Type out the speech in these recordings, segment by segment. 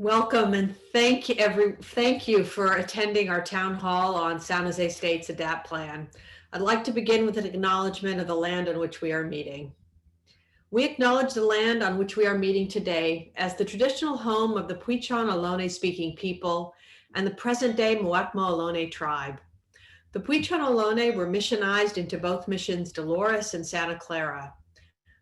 Welcome and thank you for attending our town hall on San Jose State's Adapt plan. I'd like to begin with an acknowledgement of the land on which we are meeting. We acknowledge the land on which we are meeting today as the traditional home of the Puichon Ohlone speaking people and the present day Muwekma Ohlone tribe. The Puichon Ohlone were missionized into both missions Dolores and Santa Clara.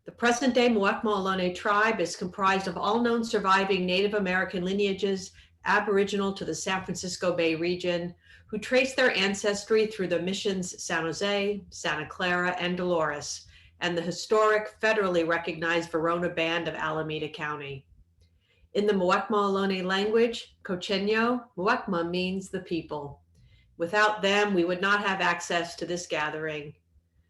The present-day Muwekma Ohlone tribe is comprised of all known surviving Native American lineages aboriginal to the San Francisco Bay region, who trace their ancestry through the missions San Jose, Santa Clara, and Dolores, and the historic federally recognized Verona Band of Alameda County. In the Muwekma Ohlone language, Cocheño, Muwekma means the people. Without them, we would not have access to this gathering.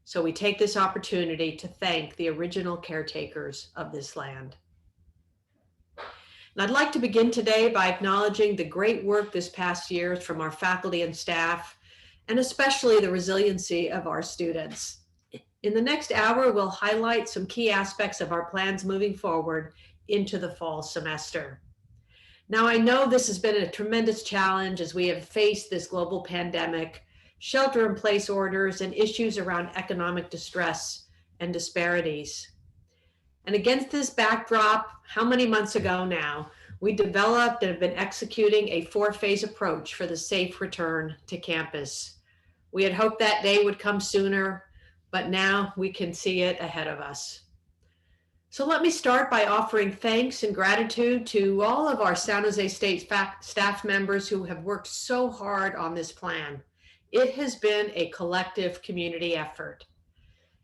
So we take this opportunity to thank the original caretakers of this land. And I'd like to begin today by acknowledging the great work this past year from our faculty and staff, and especially the resiliency of our students. In the next hour, we'll highlight some key aspects of our plans moving forward into the fall semester. Now, I know this has been a tremendous challenge as we have faced this global pandemic, shelter-in-place orders, and issues around economic distress and disparities. And against this backdrop, how many months ago now, we developed and have been executing a 4-phase approach for the safe return to campus. We had hoped that day would come sooner, but now we can see it ahead of us. So let me start by offering thanks and gratitude to all of our San Jose State staff members who have worked so hard on this plan. It has been a collective community effort.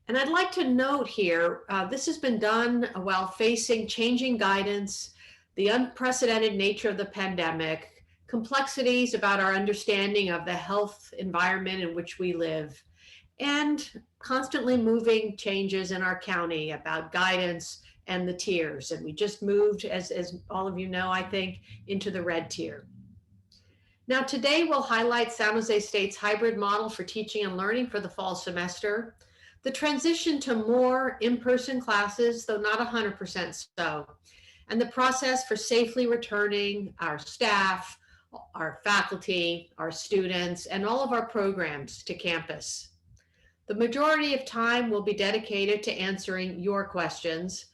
And I'd like to note here, this has been done while facing changing guidance, the unprecedented nature of the pandemic, complexities about our understanding of the health environment in which we live, and constantly moving changes in our county about guidance and the tiers. And we just moved, as all of you know, I think, into the red tier. Now, today we'll highlight San Jose State's hybrid model for teaching and learning for the fall semester, the transition to more in-person classes, though not 100% so, and the process for safely returning our staff, our faculty, our students, and all of our programs to campus. The majority of time will be dedicated to answering your questions.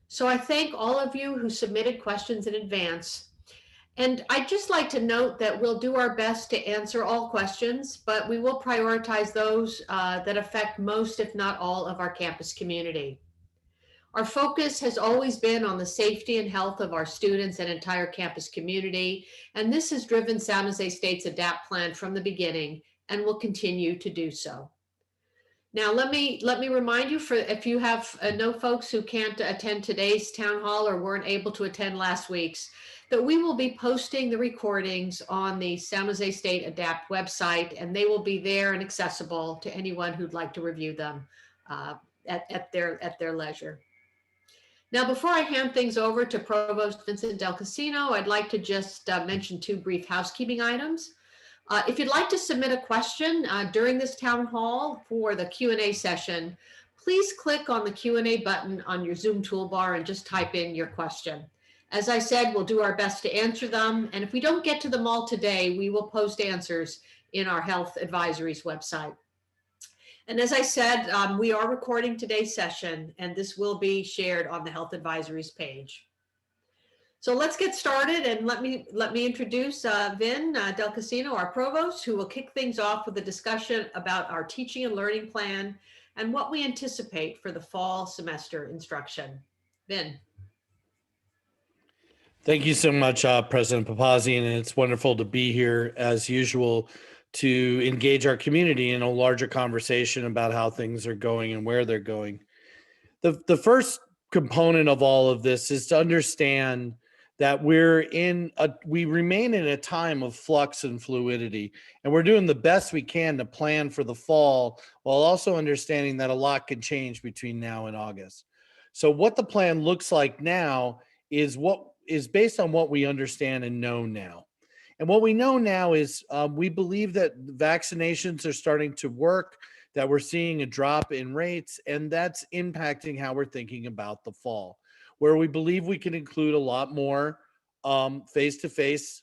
So I thank all of you who submitted questions in advance. And I'd just like to note that we'll do our best to answer all questions, but we will prioritize those that affect most, if not all, of our campus community. Our focus has always been on the safety and health of our students and entire campus community, and this has driven San Jose State's Adapt plan from the beginning and will continue to do so. Now, let me remind you, for if you have know folks who can't attend today's town hall or weren't able to attend last week's, that we will be posting the recordings on the San Jose State Adapt website, and they will be there and accessible to anyone who'd like to review them at their leisure. Now, before I hand things over to Provost Vincent Del Casino, I'd like to just mention 2 brief housekeeping items. If you'd like to submit a question during this town hall for the Q&A session, please click on the Q&A button on your Zoom toolbar and just type in your question. As I said, we'll do our best to answer them. And if we don't get to them all today, we will post answers in our health advisories website. And as I said, we are recording today's session, and this will be shared on the health advisories page. So let's get started, and let me introduce Vin Del Casino, our provost, who will kick things off with a discussion about our teaching and learning plan and what we anticipate for the fall semester instruction. Vin. Thank you so much, President Papazian, and it's wonderful to be here as usual to engage our community in a larger conversation about how things are going and where they're going. The first component of all of this is to understand that we remain in a time of flux and fluidity, and we're doing the best we can to plan for the fall while also understanding that a lot can change between now and August. So what the plan looks like now is based on what we understand and know now. And what we know now is we believe that vaccinations are starting to work, that we're seeing a drop in rates, and that's impacting how we're thinking about the fall, where we believe we can include a lot more face-to-face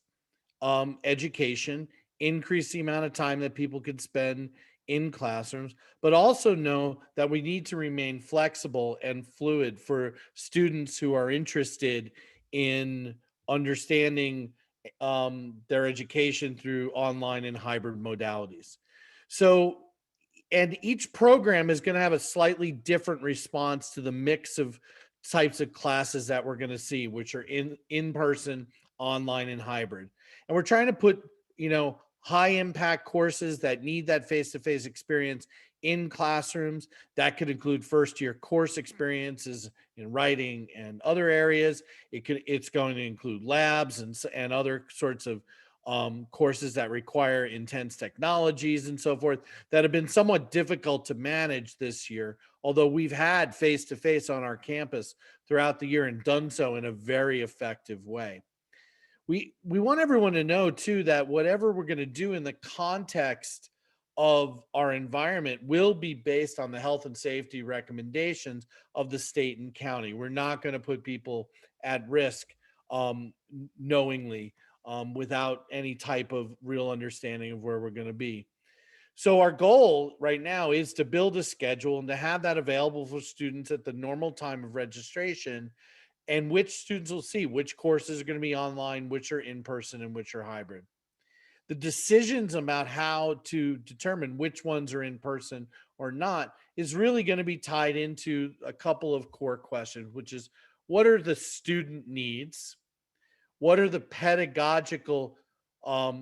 education, increase the amount of time that people could spend in classrooms, but also know that we need to remain flexible and fluid for students who are interested in understanding their education through online and hybrid modalities. So, and each program is going to have a slightly different response to the mix of types of classes that we're going to see, which are in person, online, and hybrid. And we're trying to put, high impact courses that need that face-to-face experience in classrooms. That could include first year course experiences in writing and other areas. It's going to include labs and other sorts of courses that require intense technologies and so forth that have been somewhat difficult to manage this year, although we've had face-to-face on our campus throughout the year and done so in a very effective way. We want everyone to know too that whatever we're going to do in the context of our environment will be based on the health and safety recommendations of the state and county. We're not going to put people at risk knowingly without any type of real understanding of where we're going to be. So our goal right now is to build a schedule and to have that available for students at the normal time of registration, and which students will see which courses are going to be online, which are in person, and which are hybrid. The decisions about how to determine which ones are in person or not is really going to be tied into a couple of core questions, which is, what are the student needs? What are the pedagogical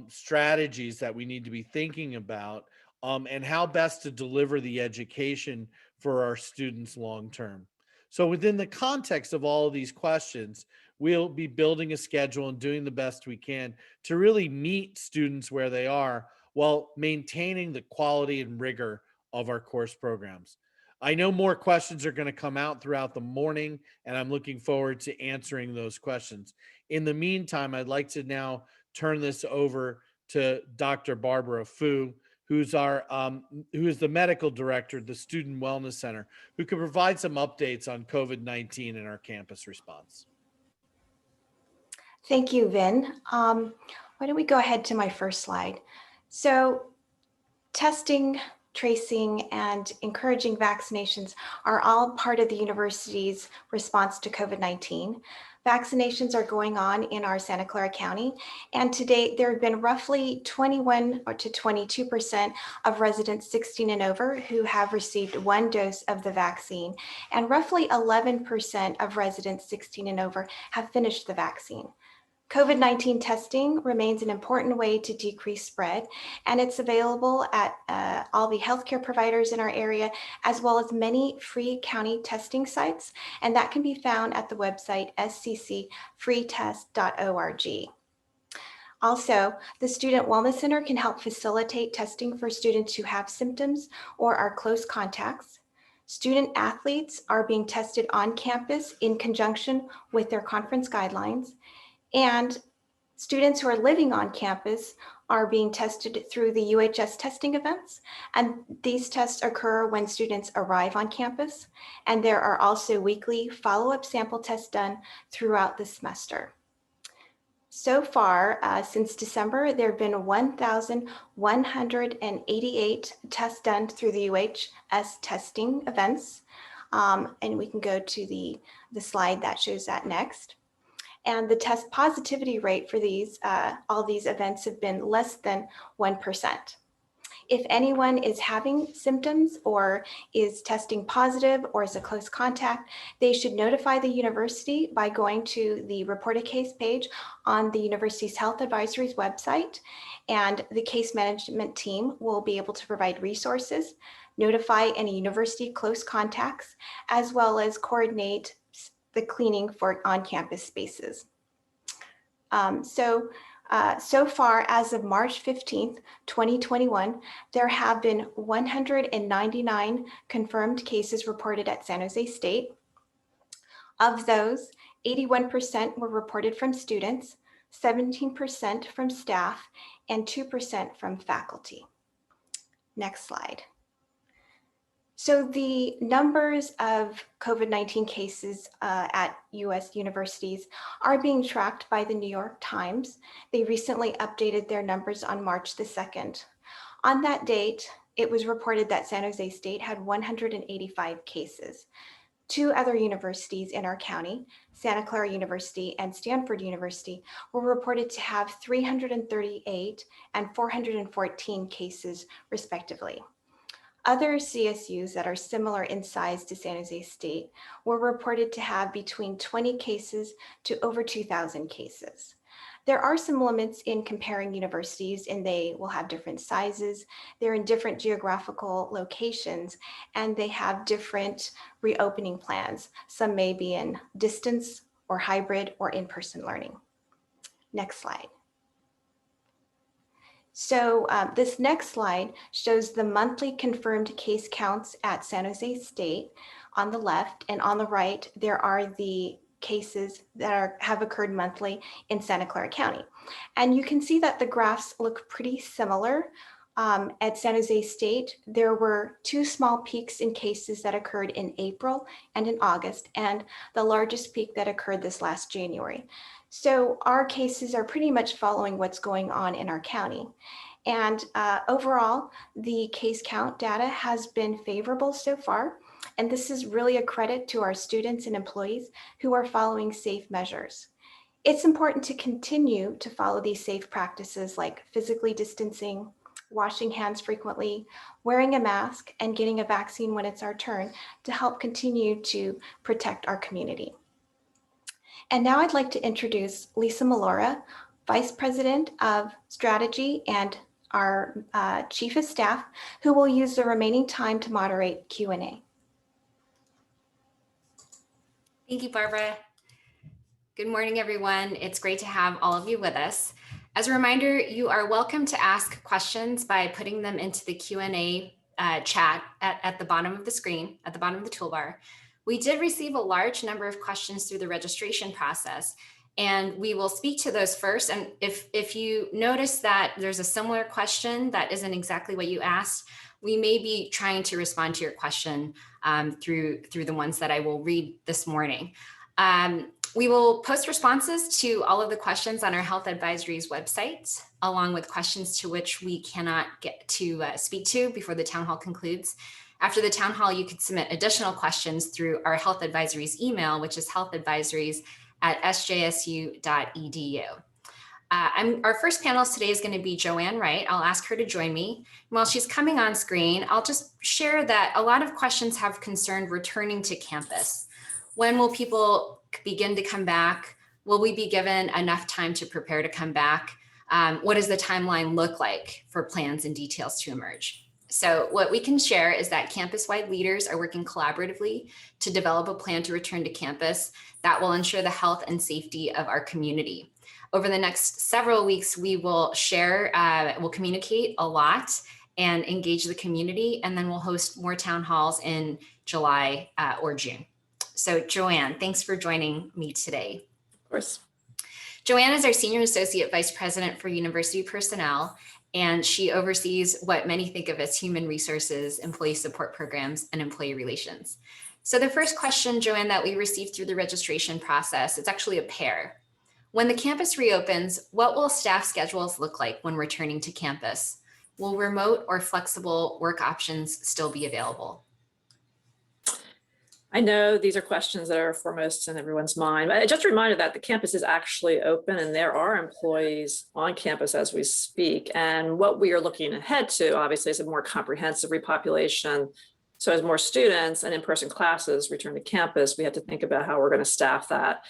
strategies that we need to be thinking about, and how best to deliver the education for our students long term? So within the context of all of these questions, we'll be building a schedule and doing the best we can to really meet students where they are while maintaining the quality and rigor of our course programs. I know more questions are going to come out throughout the morning, and I'm looking forward to answering those questions. In the meantime, I'd like to now turn this over to Dr. Barbara Fu, who is the medical director of the Student Wellness Center, who can provide some updates on COVID-19 and our campus response. Thank you, Vin. Why don't we go ahead to my first slide? So testing, tracing, and encouraging vaccinations are all part of the university's response to COVID-19. Vaccinations are going on in our Santa Clara County, and to date, there have been roughly 21 to 22% of residents 16 and over who have received one dose of the vaccine, and roughly 11% of residents 16 and over have finished the vaccine. COVID-19 testing remains an important way to decrease spread, and it's available at all the healthcare providers in our area, as well as many free county testing sites, and that can be found at the website sccfreetest.org. Also, the Student Wellness Center can help facilitate testing for students who have symptoms or are close contacts. Student athletes are being tested on campus in conjunction with their conference guidelines. And students who are living on campus are being tested through the UHS testing events. And these tests occur when students arrive on campus. And there are also weekly follow-up sample tests done throughout the semester. So far, since December, there have been 1,188 tests done through the UHS testing events. And we can go to the slide that shows that next. And the test positivity rate for all these events have been less than 1%. If anyone is having symptoms or is testing positive or is a close contact, they should notify the university by going to the Report a Case page on the university's health advisory's website, and the case management team will be able to provide resources, notify any university close contacts, as well as coordinate the cleaning for on-campus spaces. So far, as of March 15th, 2021, there have been 199 confirmed cases reported at San Jose State. Of those, 81% were reported from students, 17% from staff, and 2% from faculty. Next slide. So the numbers of COVID-19 cases at US universities are being tracked by the New York Times. They recently updated their numbers on March the 2nd. On that date, it was reported that San Jose State had 185 cases. Two other universities in our county, Santa Clara University and Stanford University, were reported to have 338 and 414 cases, respectively. Other CSUs that are similar in size to San Jose State were reported to have between 20 cases to over 2,000 cases. There are some limits in comparing universities, and they will have different sizes. They're in different geographical locations, and they have different reopening plans. Some may be in distance or hybrid or in-person learning. Next slide. So this next slide shows the monthly confirmed case counts at San Jose State on the left, and on the right, there are the cases that have occurred monthly in Santa Clara County. And you can see that the graphs look pretty similar. At San Jose State, there were two small peaks in cases that occurred in April and in August, and the largest peak that occurred this last January. So our cases are pretty much following what's going on in our county. And overall, the case count data has been favorable so far. And this is really a credit to our students and employees who are following safe measures. It's important to continue to follow these safe practices like physically distancing, washing hands frequently, wearing a mask, and getting a vaccine when it's our turn to help continue to protect our community. And now I'd like to introduce Lisa Malora, Vice President of Strategy and our Chief of Staff, who will use the remaining time to moderate Q&A. Thank you, Barbara. Good morning, everyone. It's great to have all of you with us. As a reminder, you are welcome to ask questions by putting them into the Q&A chat at the bottom of the screen, at the bottom of the toolbar. We did receive a large number of questions through the registration process, and we will speak to those first. And if you notice that there's a similar question that isn't exactly what you asked, we may be trying to respond to your question through the ones that I will read this morning. We will post responses to all of the questions on our Health Advisory's website, along with questions to which we cannot get to speak to before the town hall concludes. After the town hall, you could submit additional questions through our Health Advisory's email, which is healthadvisories@sjsu.edu. Our first panelist today is going to be Joanne Wright. I'll ask her to join me. While she's coming on screen, I'll just share that a lot of questions have concerned returning to campus. When will people begin to come back? Will we be given enough time to prepare to come back? What does the timeline look like for plans and details to emerge? So what we can share is that campus-wide leaders are working collaboratively to develop a plan to return to campus that will ensure the health and safety of our community. Over the next several weeks, we will share, we'll communicate a lot and engage the community, and then we'll host more town halls in July or June. So Joanne, thanks for joining me today. Of course. Joanne is our Senior Associate Vice President for University Personnel, and she oversees what many think of as human resources, employee support programs, and employee relations. So the first question, Joanne, that we received through the registration process, it's actually a pair. When the campus reopens, what will staff schedules look like when returning to campus? Will remote or flexible work options still be available? I know these are questions that are foremost in everyone's mind, but just a reminder that the campus is actually open and there are employees on campus as we speak. And what we are looking ahead to, obviously, is a more comprehensive repopulation. So as more students and in-person classes return to campus, we have to think about how we're going to staff that.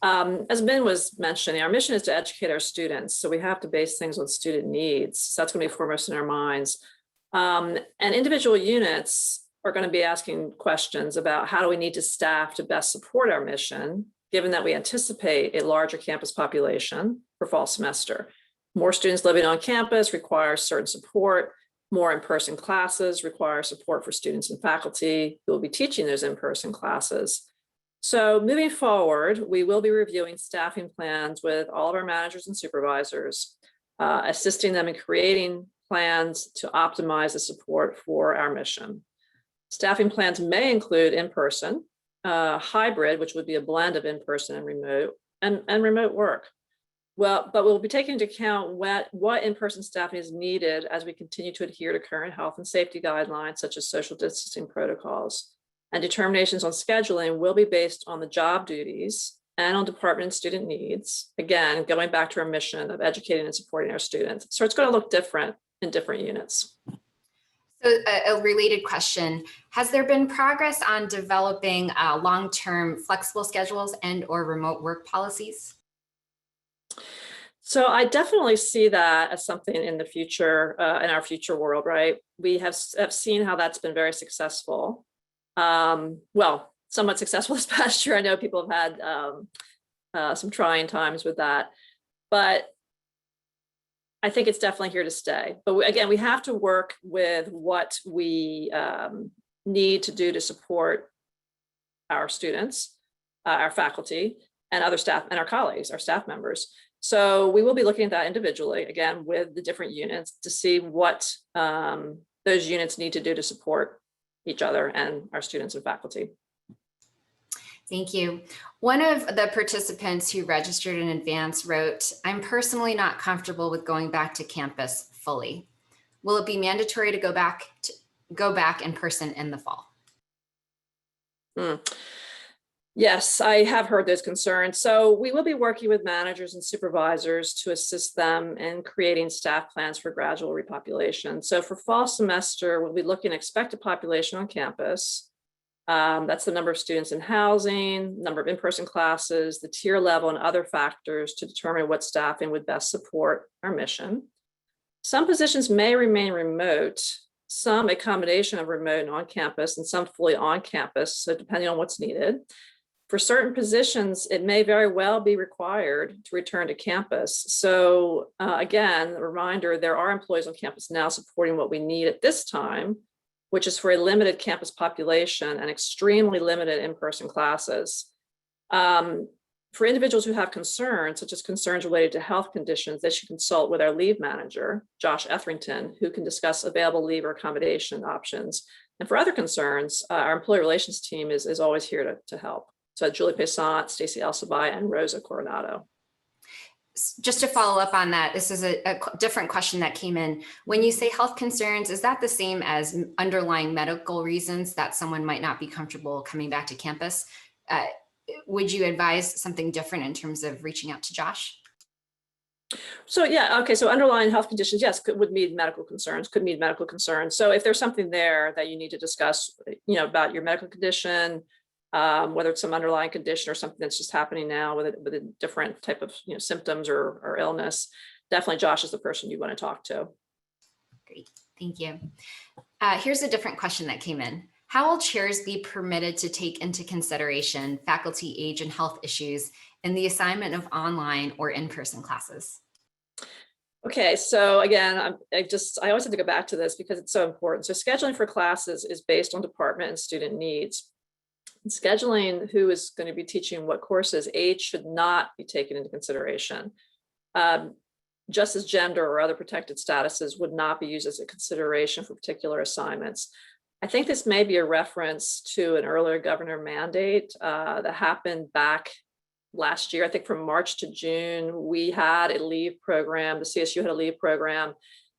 As Ben was mentioning, our mission is to educate our students. So we have to base things on student needs. So that's going to be foremost in our minds. And individual units are going to be asking questions about how do we need to staff to best support our mission, given that we anticipate a larger campus population for fall semester. More students living on campus require certain support. More in-person classes require support for students and faculty who will be teaching those in-person classes. So moving forward, we will be reviewing staffing plans with all of our managers and supervisors, assisting them in creating plans to optimize the support for our mission. Staffing plans may include in-person, hybrid, which would be a blend of in-person and remote, and remote work. Well, but we'll be taking into account what in-person staffing is needed as we continue to adhere to current health and safety guidelines, such as social distancing protocols. And determinations on scheduling will be based on the job duties and on department and student needs. Again, going back to our mission of educating and supporting our students. So it's going to look different in different units. So a related question, has there been progress on developing long-term flexible schedules and or remote work policies? So I definitely see that as something in the future, in our future world, right? We have seen how that's been very successful. Well, somewhat successful this past year. I know people have had some trying times with that, but I think it's definitely here to stay. But again, we have to work with what we need to do to support our students, our faculty, and other staff, and our colleagues, our staff members. So we will be looking at that individually, again, with the different units to see what those units need to do to support each other and our students and faculty. Thank you. One of the participants who registered in advance wrote, "I'm personally not comfortable with going back to campus fully. Will it be mandatory to go back in person in the fall?" Yes, I have heard those concerns. So we will be working with managers and supervisors to assist them in creating staff plans for gradual repopulation. So for fall semester, we'll be looking at expected population on campus. That's the number of students in housing, number of in-person classes, the tier level, and other factors to determine what staffing would best support our mission. Some positions may remain remote, some a combination of remote and on campus, and some fully on campus, so depending on what's needed. For certain positions, it may very well be required to return to campus. So again, a reminder, there are employees on campus now supporting what we need at this time, which is for a limited campus population and extremely limited in-person classes. For individuals who have concerns, such as concerns related to health conditions, they should consult with our leave manager, Josh Etherington, who can discuss available leave or accommodation options. And for other concerns, our employee relations team is always here to help. So Julie Pesant, Stacey Alcibai, and Rosa Coronado. Just to follow up on that, this is a different question that came in. When you say health concerns, is that the same as underlying medical reasons that someone might not be comfortable coming back to campus? Would you advise something different in terms of reaching out to Josh? So yeah, okay, so underlying health conditions, yes, would mean medical concerns, could mean medical concerns. So if there's something there that you need to discuss, about your medical condition, whether it's some underlying condition or something that's just happening now with a different type of symptoms or illness, definitely Josh is the person you want to talk to. Great, thank you. Here's a different question that came in. How will chairs be permitted to take into consideration faculty age and health issues in the assignment of online or in-person classes? Okay, so again, I always have to go back to this because it's so important. So scheduling for classes is based on department and student needs. Scheduling who is going to be teaching what courses, age should not be taken into consideration. Just as gender or other protected statuses would not be used as a consideration for particular assignments. I think this may be a reference to an earlier governor mandate that happened back last year. I think from March to June, we had a leave program, the CSU had a leave program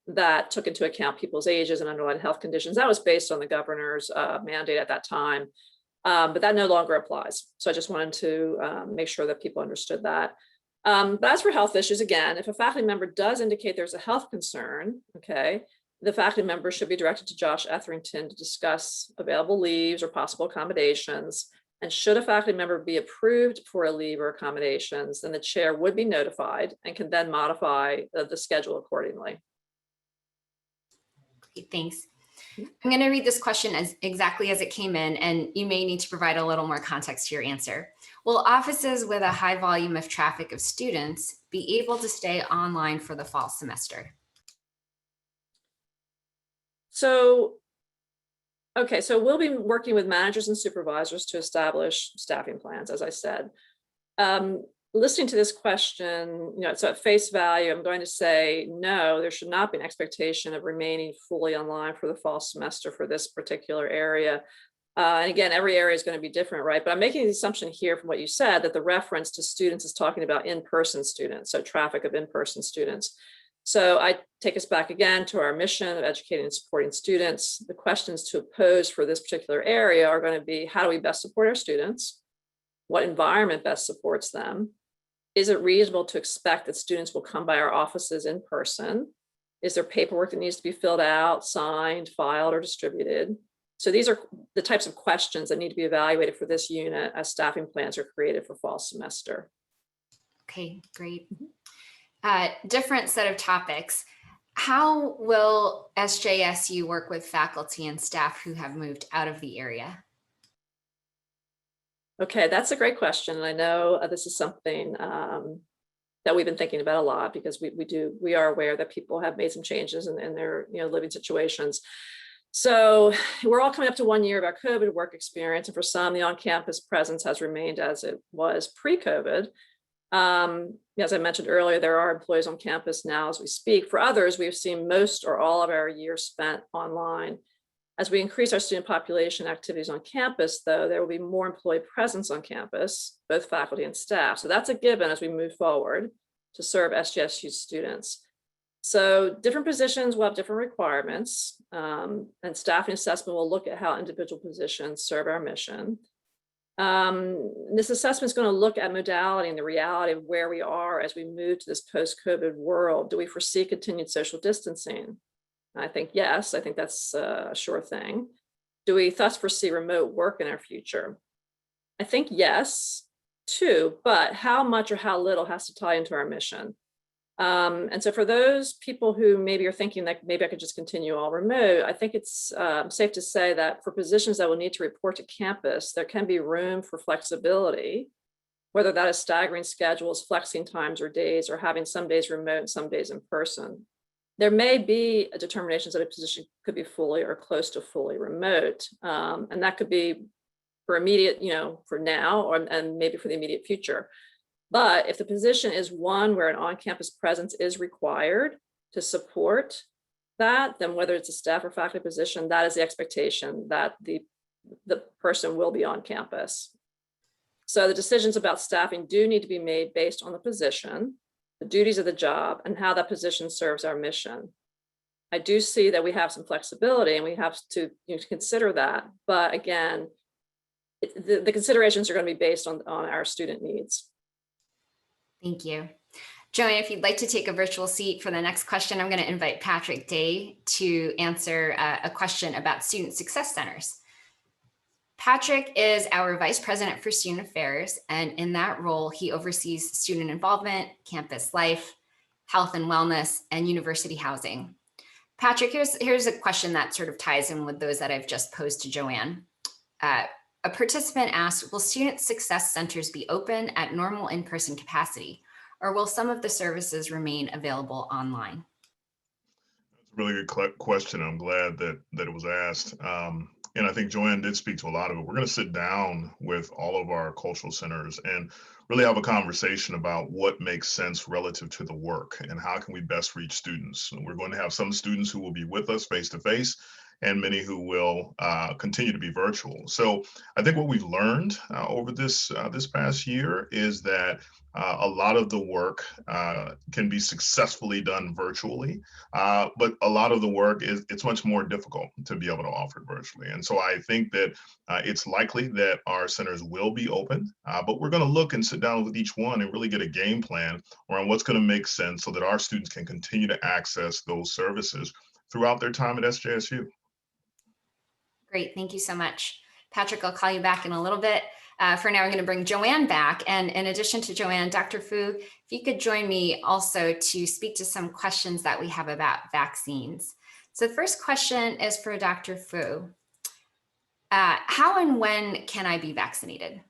that took into account people's ages and underlying health conditions. That was based on the governor's mandate at that time. But that no longer applies. So I just wanted to make sure that people understood that. But as for health issues, again, if a faculty member does indicate there's a health concern, okay, the faculty member should be directed to Josh Etherington to discuss available leaves or possible accommodations. And should a faculty member be approved for a leave or accommodations, then the chair would be notified and can then modify the schedule accordingly. Great, thanks. I'm going to read this question as exactly as it came in, and you may need to provide a little more context to your answer. Will offices with a high volume of traffic of students be able to stay online for the fall semester? So, okay, so we'll be working with managers and supervisors to establish staffing plans, as I said. listening to this question, so at face value, I'm going to say, no, there should not be an expectation of remaining fully online for the fall semester for this particular area. And again, every area is going to be different, right? But I'm making the assumption here from what you said that the reference to students is talking about in-person students, so traffic of in-person students. So I take us back again to our mission of educating and supporting students. The questions to pose for this particular area are going to be, how do we best support our students? What environment best supports them? Is it reasonable to expect that students will come by our offices in person? Is there paperwork that needs to be filled out, signed, filed, or distributed? So these are the types of questions that need to be evaluated for this unit as staffing plans are created for fall semester. Okay, great. Different set of topics. How will SJSU work with faculty and staff who have moved out of the area? Okay, that's a great question. And I know this is something that we've been thinking about a lot, because we are aware that people have made some changes in their living situations. So we're all coming up to 1 year of our COVID work experience, and for some, the on-campus presence has remained as it was pre-COVID. As I mentioned earlier, there are employees on campus now as we speak. For others, we've seen most or all of our year spent online. As we increase our student population activities on campus, though, there will be more employee presence on campus, both faculty and staff. So that's a given as we move forward to serve SJSU students. So different positions will have different requirements, and staffing assessment will look at how individual positions serve our mission. This assessment is going to look at modality and the reality of where we are as we move to this post-COVID world. Do we foresee continued social distancing? I think yes, I think that's a sure thing. Do we thus foresee remote work in our future? I think yes, too, but how much or how little has to tie into our mission. And so for those people who maybe are thinking that maybe I could just continue all remote, I think it's safe to say that for positions that will need to report to campus, there can be room for flexibility, whether that is staggering schedules, flexing times or days, or having some days remote and some days in person. There may be a determination that a position could be fully or close to fully remote. And that could be for immediate, for now, and maybe for the immediate future. But if the position is one where an on-campus presence is required to support that, then whether it's a staff or faculty position, that is the expectation that the person will be on campus. So the decisions about staffing do need to be made based on the position, the duties of the job, and how that position serves our mission. I do see that we have some flexibility and we have to consider that. But again, the considerations are going to be based on our student needs. Thank you. Joanne, if you'd like to take a virtual seat for the next question, I'm going to invite Patrick Day to answer a question about student success centers. Patrick is our Vice President for Student Affairs, and in that role, he oversees student involvement, campus life, health and wellness, and university housing. Patrick, here's a question that sort of ties in with those that I've just posed to Joanne. A participant asked, will student success centers be open at normal in-person capacity, or will some of the services remain available online? That's a really good question. I'm glad that it was asked. And I think Joanne did speak to a lot of it. We're going to sit down with all of our cultural centers and really have a conversation about what makes sense relative to the work and how can we best reach students. We're going to have some students who will be with us face-to-face, and many who will continue to be virtual. So I think what we've learned over this past year is that a lot of the work can be successfully done virtually, but a lot of the work it's much more difficult to be able to offer it virtually. And so I think that it's likely that our centers will be open, but we're going to look and sit down with each one and really get a game plan around what's going to make sense so that our students can continue to access those services throughout their time at SJSU. Great, thank you so much. Patrick, I'll call you back in a little bit. For now, I'm going to bring Joanne back. And in addition to Joanne, Dr. Fu, if you could join me also to speak to some questions that we have about vaccines. So the first question is for Dr. Fu. How and when can I be vaccinated?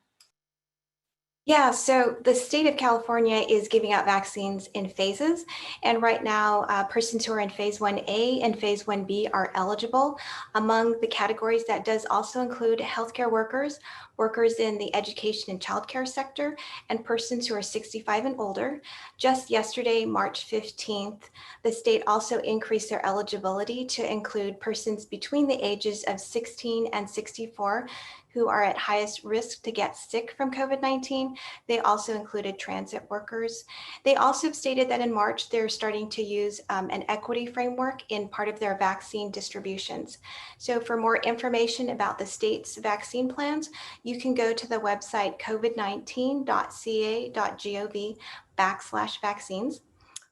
Yeah, so the state of California is giving out vaccines in phases. And right now, persons who are in phase 1A and phase 1B are eligible. Among the categories, that does also include healthcare workers, workers in the education and childcare sector, and persons who are 65 and older. Just yesterday, March 15th, the state also increased their eligibility to include persons between the ages of 16 and 64 who are at highest risk to get sick from COVID-19. They also included transit workers. They also stated that in March, they're starting to use an equity framework in part of their vaccine distributions. So for more information about the state's vaccine plans, you can go to the website covid19.ca.gov/vaccines.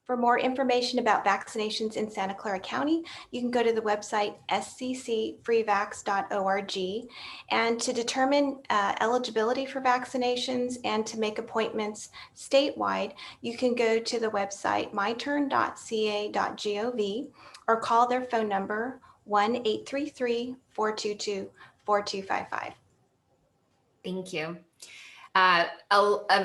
For more information about vaccinations in Santa Clara County, you can go to the website sccfreevax.org. And to determine eligibility for vaccinations and to make appointments statewide, you can go to the website myturn.ca.gov or call their phone number 1-833-422-4255. Thank you. A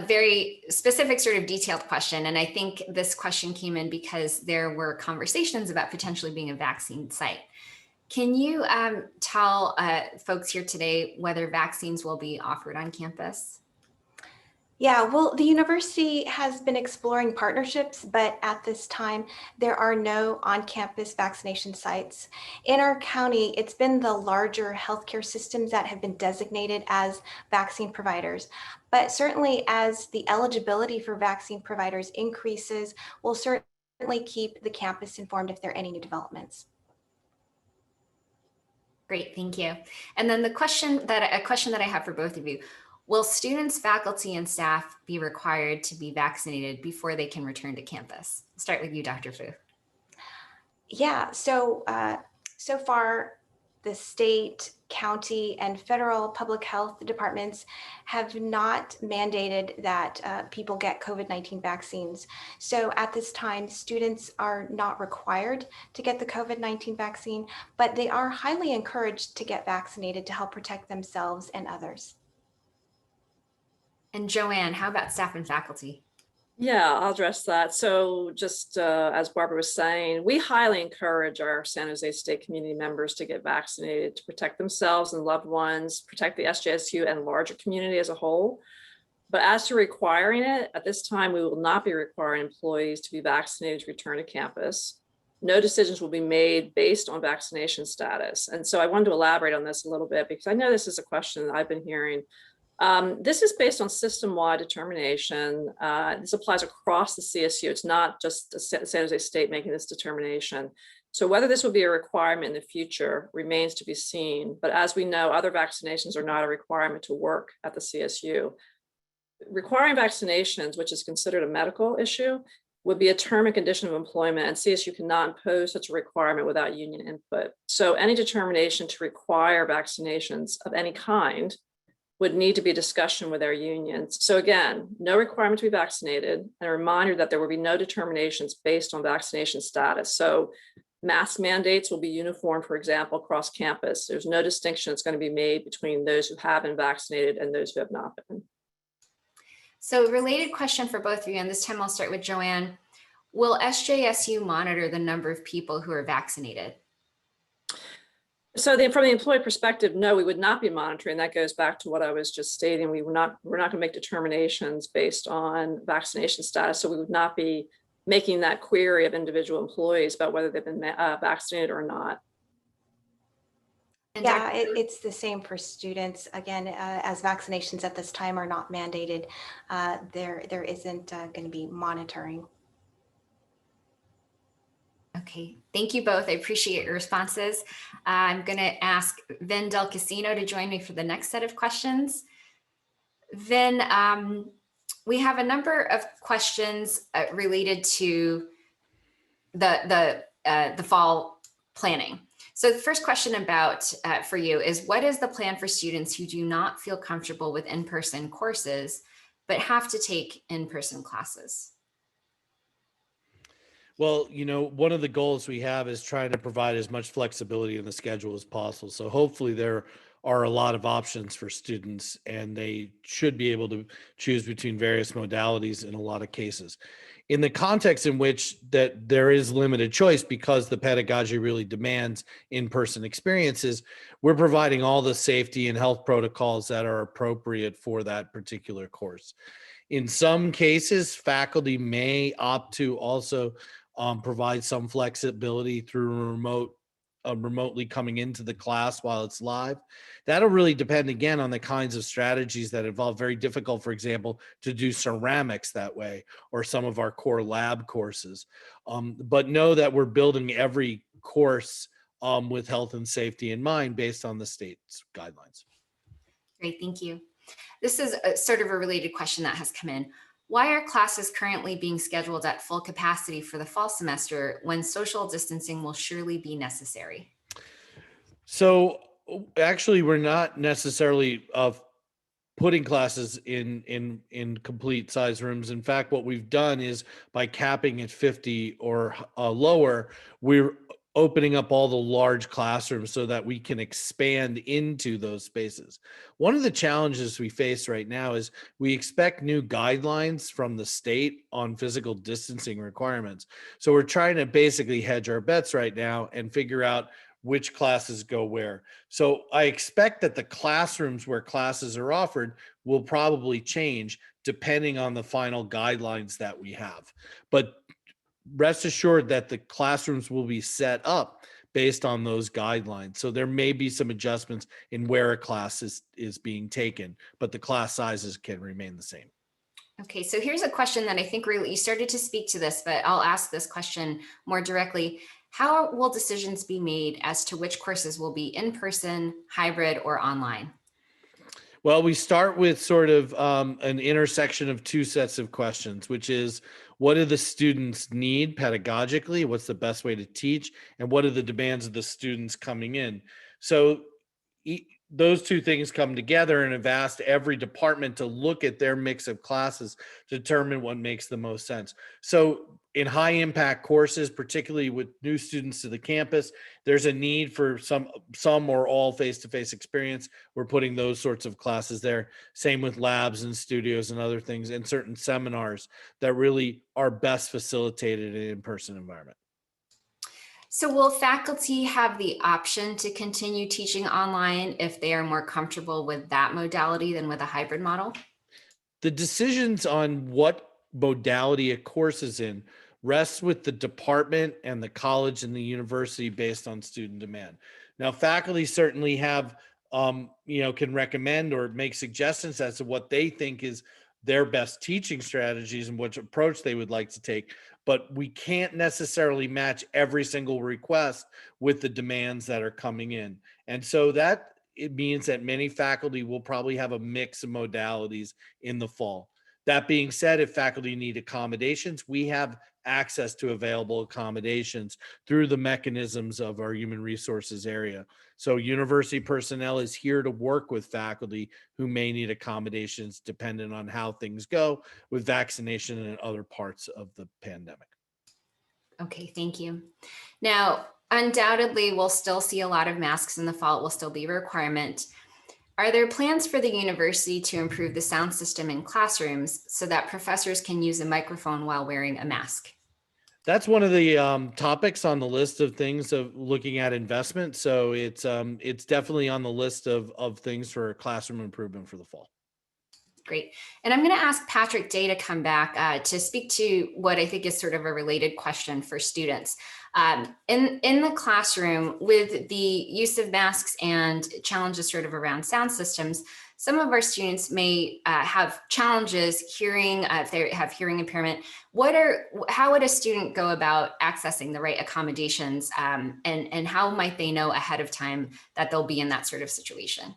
very specific sort of detailed question. And I think this question came in because there were conversations about potentially being a vaccine site. Can you tell folks here today whether vaccines will be offered on campus? Yeah, well, the university has been exploring partnerships, but at this time, there are no on-campus vaccination sites. In our county, it's been the larger healthcare systems that have been designated as vaccine providers. But certainly as the eligibility for vaccine providers increases, we'll certainly keep the campus informed if there are any new developments. Great, thank you. And then a question that I have for both of you. Will students, faculty, and staff be required to be vaccinated before they can return to campus? I'll start with you, Dr. Fu. Yeah, so far, the state, county, and federal public health departments have not mandated that people get COVID-19 vaccines. So at this time, students are not required to get the COVID-19 vaccine, but they are highly encouraged to get vaccinated to help protect themselves and others. And Joanne, how about staff and faculty? Yeah, I'll address that. So just as Barbara was saying, we highly encourage our San Jose State community members to get vaccinated to protect themselves and loved ones, protect the SJSU and larger community as a whole. But as to requiring it, at this time, we will not be requiring employees to be vaccinated to return to campus. No decisions will be made based on vaccination status. And so I wanted to elaborate on this a little bit because I know this is a question that I've been hearing. This is based on system-wide determination. This applies across the CSU. It's not just San Jose State making this determination. So whether this will be a requirement in the future remains to be seen. But as we know, other vaccinations are not a requirement to work at the CSU. Requiring vaccinations, which is considered a medical issue, would be a term and condition of employment, and CSU cannot impose such a requirement without union input. So any determination to require vaccinations of any kind would need to be a discussion with our unions. So again, no requirement to be vaccinated, and a reminder that there will be no determinations based on vaccination status. So mask mandates will be uniform, for example, across campus. There's no distinction that's going to be made between those who have been vaccinated and those who have not been. So related question for both of you, and this time I'll start with Joanne. Will SJSU monitor the number of people who are vaccinated? So from the employee perspective, no, we would not be monitoring. That goes back to what I was just stating. We're not going to make determinations based on vaccination status. So we would not be making that query of individual employees about whether they've been vaccinated or not. And Yeah, it's the same for students. Again, as vaccinations at this time are not mandated, there isn't going to be monitoring. Okay, thank you both. I appreciate your responses. I'm going to ask Vin Del Casino to join me for the next set of questions. Vin, we have a number of questions related to the fall planning. So the first question about for you is, what is the plan for students who do not feel comfortable with in-person courses, but have to take in-person classes? Well, one of the goals we have is trying to provide as much flexibility in the schedule as possible. So hopefully there are a lot of options for students, and they should be able to choose between various modalities in a lot of cases. In the context in which that there is limited choice because the pedagogy really demands in-person experiences, we're providing all the safety and health protocols that are appropriate for that particular course. In some cases, faculty may opt to also provide some flexibility through remotely coming into the class while it's live. That'll really depend again on the kinds of strategies that involve. Very difficult, for example, to do ceramics that way, or some of our core lab courses. But know that we're building every course with health and safety in mind based on the state's guidelines. Great, thank you. This is sort of a related question that has come in. Why are classes currently being scheduled at full capacity for the fall semester when social distancing will surely be necessary? So actually, we're not necessarily putting classes in complete size rooms. In fact, what we've done is by capping at 50 or lower, we're opening up all the large classrooms so that we can expand into those spaces. One of the challenges we face right now is we expect new guidelines from the state on physical distancing requirements. So we're trying to basically hedge our bets right now and figure out which classes go where. So I expect that the classrooms where classes are offered will probably change depending on the final guidelines that we have. But rest assured that the classrooms will be set up based on those guidelines. So there may be some adjustments in where a class is being taken, but the class sizes can remain the same. Okay, so here's a question that I think really, you started to speak to this, but I'll ask this question more directly. How will decisions be made as to which courses will be in person, hybrid, or online? Well, we start with sort of an intersection of two sets of questions, which is what do the students need pedagogically? What's the best way to teach? And what are the demands of the students coming in? So those two things come together and have asked every department to look at their mix of classes to determine what makes the most sense. So in high impact courses, particularly with new students to the campus, there's a need for some or all face-to-face experience. We're putting those sorts of classes there. Same with labs and studios and other things, and certain seminars that really are best facilitated in an in-person environment. So will faculty have the option to continue teaching online if they are more comfortable with that modality than with a hybrid model? The decisions on what modality a course is in rests with the department and the college and the university based on student demand. Now, faculty certainly have, can recommend or make suggestions as to what they think is their best teaching strategies and which approach they would like to take. But we can't necessarily match every single request with the demands that are coming in. And so that it means that many faculty will probably have a mix of modalities in the fall. That being said, if faculty need accommodations, we have access to available accommodations through the mechanisms of our human resources area. So university personnel is here to work with faculty who may need accommodations dependent on how things go with vaccination and other parts of the pandemic. Okay, thank you. Now, undoubtedly, we'll still see a lot of masks in the fall. It will still be a requirement. Are there plans for the university to improve the sound system in classrooms so that professors can use a microphone while wearing a mask? That's one of the topics on the list of things of looking at investment. So it's definitely on the list of things for classroom improvement for the fall. Great. And I'm going to ask Patrick Day to come back to speak to what I think is sort of a related question for students. In the classroom, with the use of masks and challenges sort of around sound systems, some of our students may have challenges hearing, if they have hearing impairment. How would a student go about accessing the right accommodations, and how might they know ahead of time that they'll be in that sort of situation?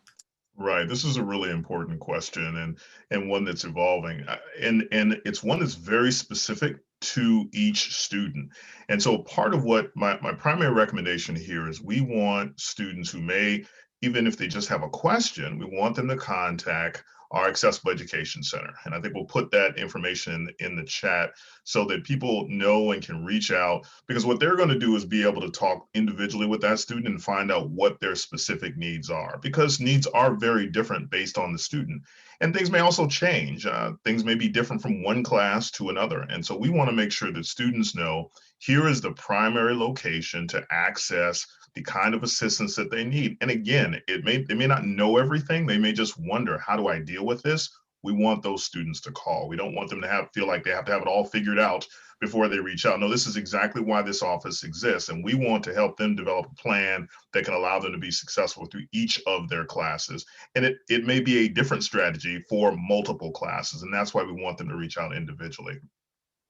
Right. This is a really important question and one that's evolving. And it's one that's very specific to each student. And so part of what my primary recommendation here is we want students who may, even if they just have a question, we want them to contact our Accessible Education Center. And I think we'll put that information in the chat so that people know and can reach out, because what they're going to do is be able to talk individually with that student and find out what their specific needs are, because needs are very different based on the student. And things may also change. Things may be different from one class to another. And so we want to make sure that students know here is the primary location to access the kind of assistance that they need. And again, they may not know everything. They may just wonder, how do I deal with this? We want those students to call. We don't want them to feel like they have to have it all figured out before they reach out. No, this is exactly why this office exists. And we want to help them develop a plan that can allow them to be successful through each of their classes. And it may be a different strategy for multiple classes. And that's why we want them to reach out individually.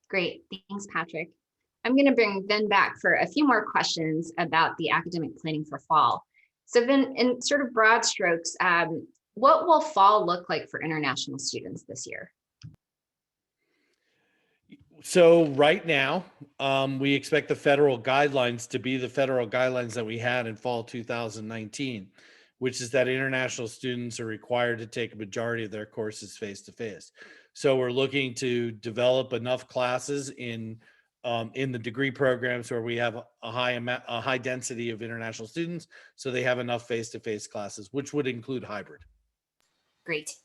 Great, thanks, Patrick. I'm going to bring Ben back for a few more questions about the academic planning for fall. So then, in sort of broad strokes, what will fall look like for international students this year? So right now, we expect the federal guidelines to be the federal guidelines that we had in fall 2019, which is that international students are required to take a majority of their courses face-to-face. So we're looking to develop enough classes in the degree programs where we have a high density of international students, so they have enough face-to-face classes, which would include hybrid. Great.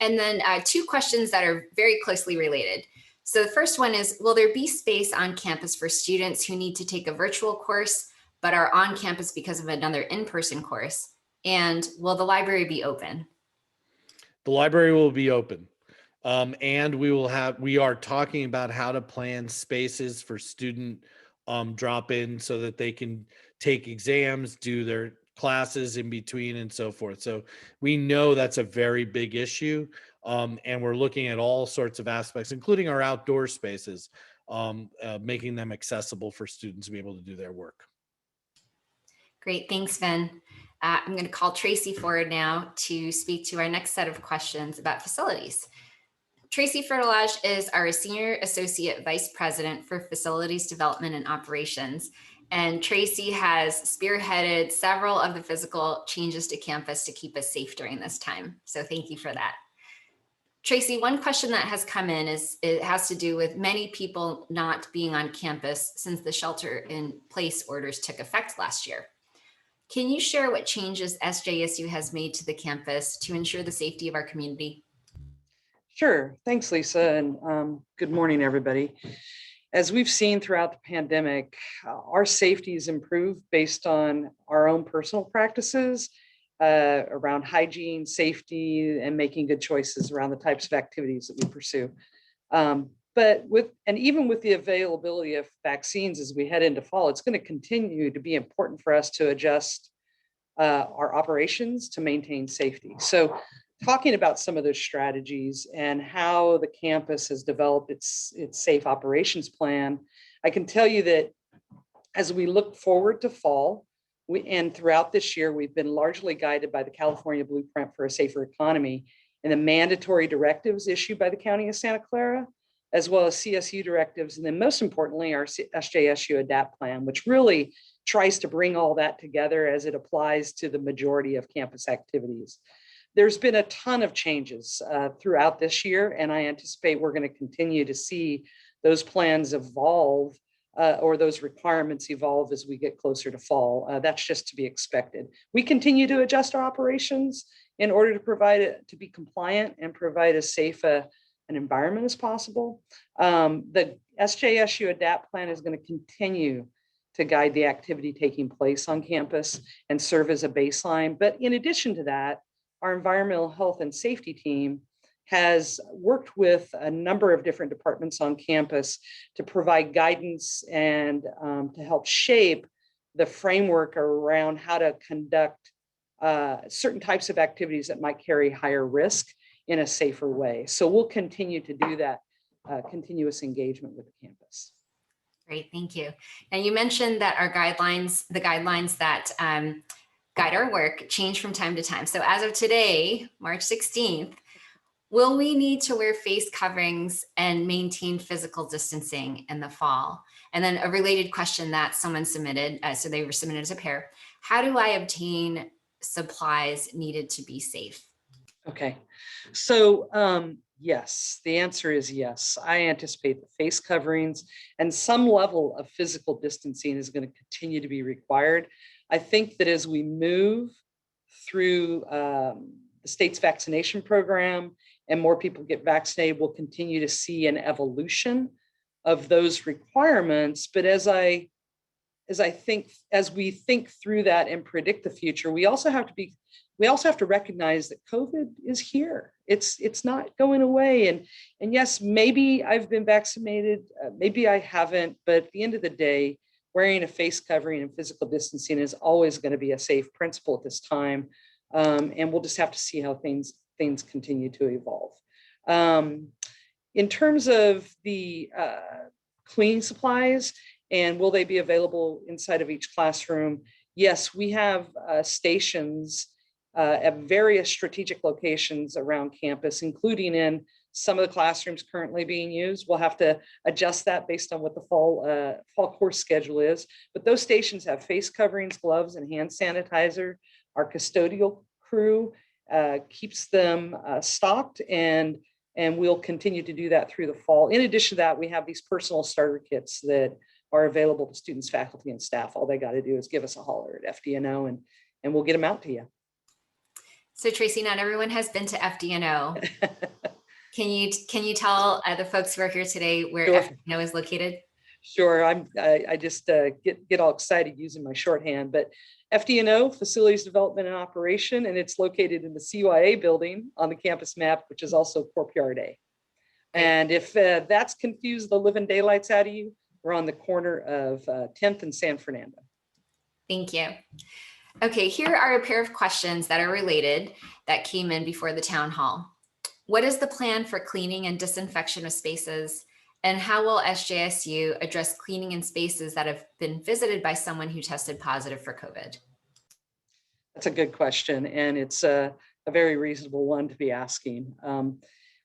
And then two questions that are very closely related. So the first one is, will there be space on campus for students who need to take a virtual course but are on campus because of another in-person course? And will the library be open? The library will be open. And we are talking about how to plan spaces for student drop-in so that they can take exams, do their classes in between and so forth. So we know that's a very big issue. And we're looking at all sorts of aspects, including our outdoor spaces, making them accessible for students to be able to do their work. Great, thanks, Ben. I'm going to call Tracy forward now to speak to our next set of questions about facilities. Tracy Fertilage is our Senior Associate Vice President for Facilities Development and Operations. And Tracy has spearheaded several of the physical changes to campus to keep us safe during this time. So thank you for that. Tracy, one question that has come in it has to do with many people not being on campus since the shelter-in-place orders took effect last year. Can you share what changes SJSU has made to the campus to ensure the safety of our community? Sure. Thanks, Lisa. And good morning, everybody. As we've seen throughout the pandemic, our safety has improved based on our own personal practices around hygiene, safety, and making good choices around the types of activities that we pursue. But even with the availability of vaccines as we head into fall, it's going to continue to be important for us to adjust our operations to maintain safety. So talking about some of those strategies and how the campus has developed its safe operations plan, I can tell you that as we look forward to fall, and throughout this year, we've been largely guided by the California Blueprint for a Safer Economy and the mandatory directives issued by the County of Santa Clara, as well as CSU directives, and then most importantly, our SJSU Adapt plan, which really tries to bring all that together as it applies to the majority of campus activities. There's been a ton of changes throughout this year, and I anticipate we're going to continue to see those plans evolve or those requirements evolve as we get closer to fall. That's just to be expected. We continue to adjust our operations in order to be compliant and provide as safe an environment as possible. The SJSU Adapt plan is going to continue to guide the activity taking place on campus and serve as a baseline. But in addition to that, our environmental health and safety team has worked with a number of different departments on campus to provide guidance and to help shape the framework around how to conduct certain types of activities that might carry higher risk in a safer way. So we'll continue to do that continuous engagement with the campus. Great, thank you. And you mentioned that our guidelines, the guidelines that guide our work, change from time to time. So as of today, March 16th, will we need to wear face coverings and maintain physical distancing in the fall? And then a related question that someone submitted, so they were submitted as a pair, how do I obtain supplies needed to be safe? Okay, so yes, the answer is yes. I anticipate that face coverings and some level of physical distancing is going to continue to be required. I think that as we move through the state's vaccination program and more people get vaccinated, we'll continue to see an evolution of those requirements. But as we think through that and predict the future, we also have to recognize that COVID is here. It's not going away. And yes, maybe I've been vaccinated, maybe I haven't, but at the end of the day, wearing a face covering and physical distancing is always going to be a safe principle at this time. And we'll just have to see how things continue to evolve. In terms of the cleaning supplies, and will they be available inside of each classroom? Yes, we have stations at various strategic locations around campus, including in some of the classrooms currently being used. We'll have to adjust that based on what the fall course schedule is. But those stations have face coverings, gloves, and hand sanitizer. Our custodial crew keeps them stocked, and we'll continue to do that through the fall. In addition to that, we have these personal starter kits that are available to students, faculty, and staff. All they got to do is give us a holler at FDNO, and we'll get them out to you. So Tracy, not everyone has been to FDNO. Can you tell the folks who are here today where Sure. FDNO is located? Sure, I just get all excited using my shorthand, but FDNO, Facilities Development and Operation, and it's located in the CYA building on the campus map, which is also Courtyard A. And if that's confused the living daylights out of you, we're on the corner of 10th and San Fernando. Thank you. Okay, here are a pair of questions that are related that came in before the town hall. What is the plan for cleaning and disinfection of spaces? And how will SJSU address cleaning in spaces that have been visited by someone who tested positive for COVID? That's a good question, and it's a very reasonable one to be asking.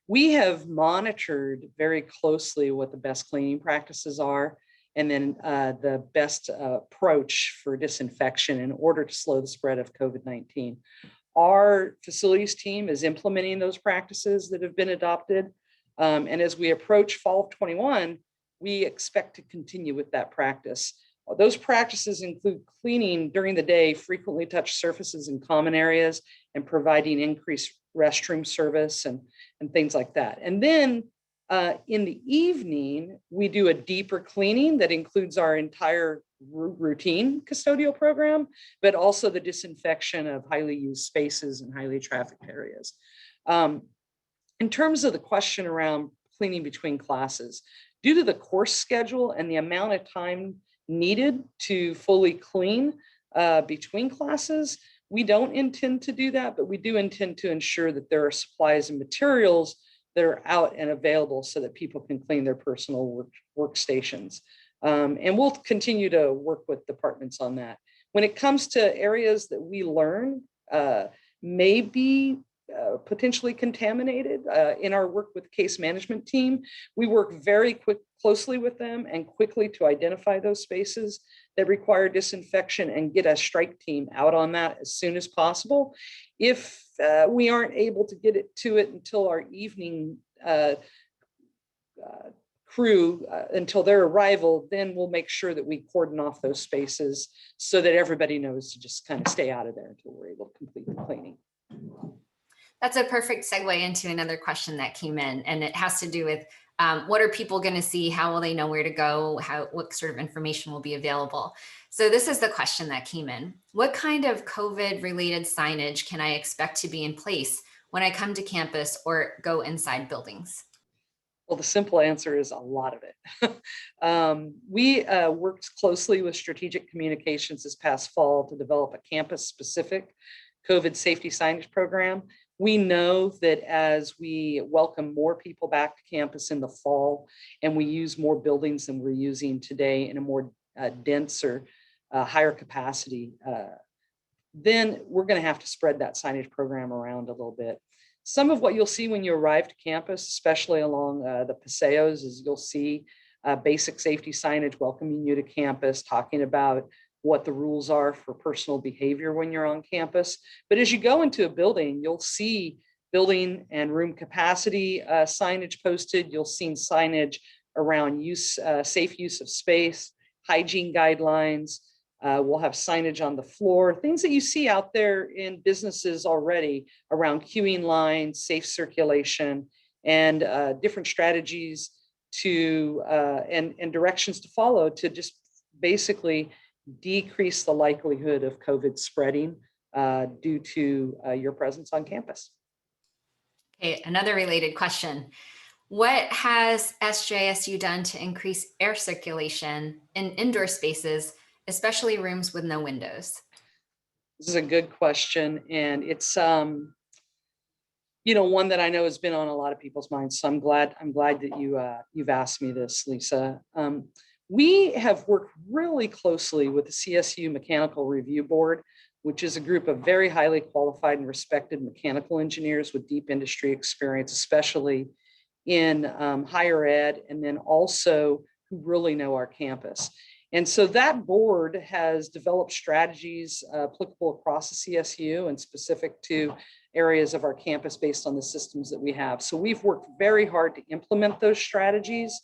We have monitored very closely what the best cleaning practices are, and then the best approach for disinfection in order to slow the spread of COVID-19. Our facilities team is implementing those practices that have been adopted. And as we approach fall of 21, we expect to continue with that practice. Those practices include cleaning during the day, frequently touched surfaces in common areas, and providing increased restroom service and things like that. And then in the evening, we do a deeper cleaning that includes our entire routine custodial program, but also the disinfection of highly used spaces and highly trafficked areas. In terms of the question around cleaning between classes, due to the course schedule and the amount of time needed to fully clean between classes, we don't intend to do that, but we do intend to ensure that there are supplies and materials that are out and available so that people can clean their personal workstations. And we'll continue to work with departments on that. When it comes to areas that we learn may be potentially contaminated, in our work with the case management team, we work very closely with them and quickly to identify those spaces that require disinfection and get a strike team out on that as soon as possible. If we aren't able to get to it until our evening crew, until their arrival, then we'll make sure that we cordon off those spaces so that everybody knows to just kind of stay out of there until we're able to complete the cleaning. That's a perfect segue into another question that came in, and it has to do with what are people going to see? How will they know where to go? What sort of information will be available? So this is the question that came in. What kind of COVID-related signage can I expect to be in place when I come to campus or go inside buildings? Well, the simple answer is a lot of it. We worked closely with Strategic Communications this past fall to develop a campus-specific COVID safety signage program. We know that as we welcome more people back to campus in the fall and we use more buildings than we're using today in a more dense or higher capacity, then we're going to have to spread that signage program around a little bit. Some of what you'll see when you arrive to campus, especially along the paseos, is you'll see basic safety signage welcoming you to campus, talking about what the rules are for personal behavior when you're on campus. But as you go into a building, you'll see building and room capacity signage posted. You'll see signage around safe use of space, hygiene guidelines. We'll have signage on the floor, things that you see out there in businesses already around queuing lines, safe circulation, and different strategies to and directions to follow to just basically decrease the likelihood of COVID spreading due to your presence on campus. Okay, another related question. What has SJSU done to increase air circulation in indoor spaces, especially rooms with no windows? This is a good question, and it's one that I know has been on a lot of people's minds. So I'm glad that you've asked me this, Lisa. We have worked really closely with the CSU Mechanical Review Board, which is a group of very highly qualified and respected mechanical engineers with deep industry experience, especially in higher ed, and then also who really know our campus. And so that board has developed strategies applicable across the CSU and specific to areas of our campus based on the systems that we have. So we've worked very hard to implement those strategies.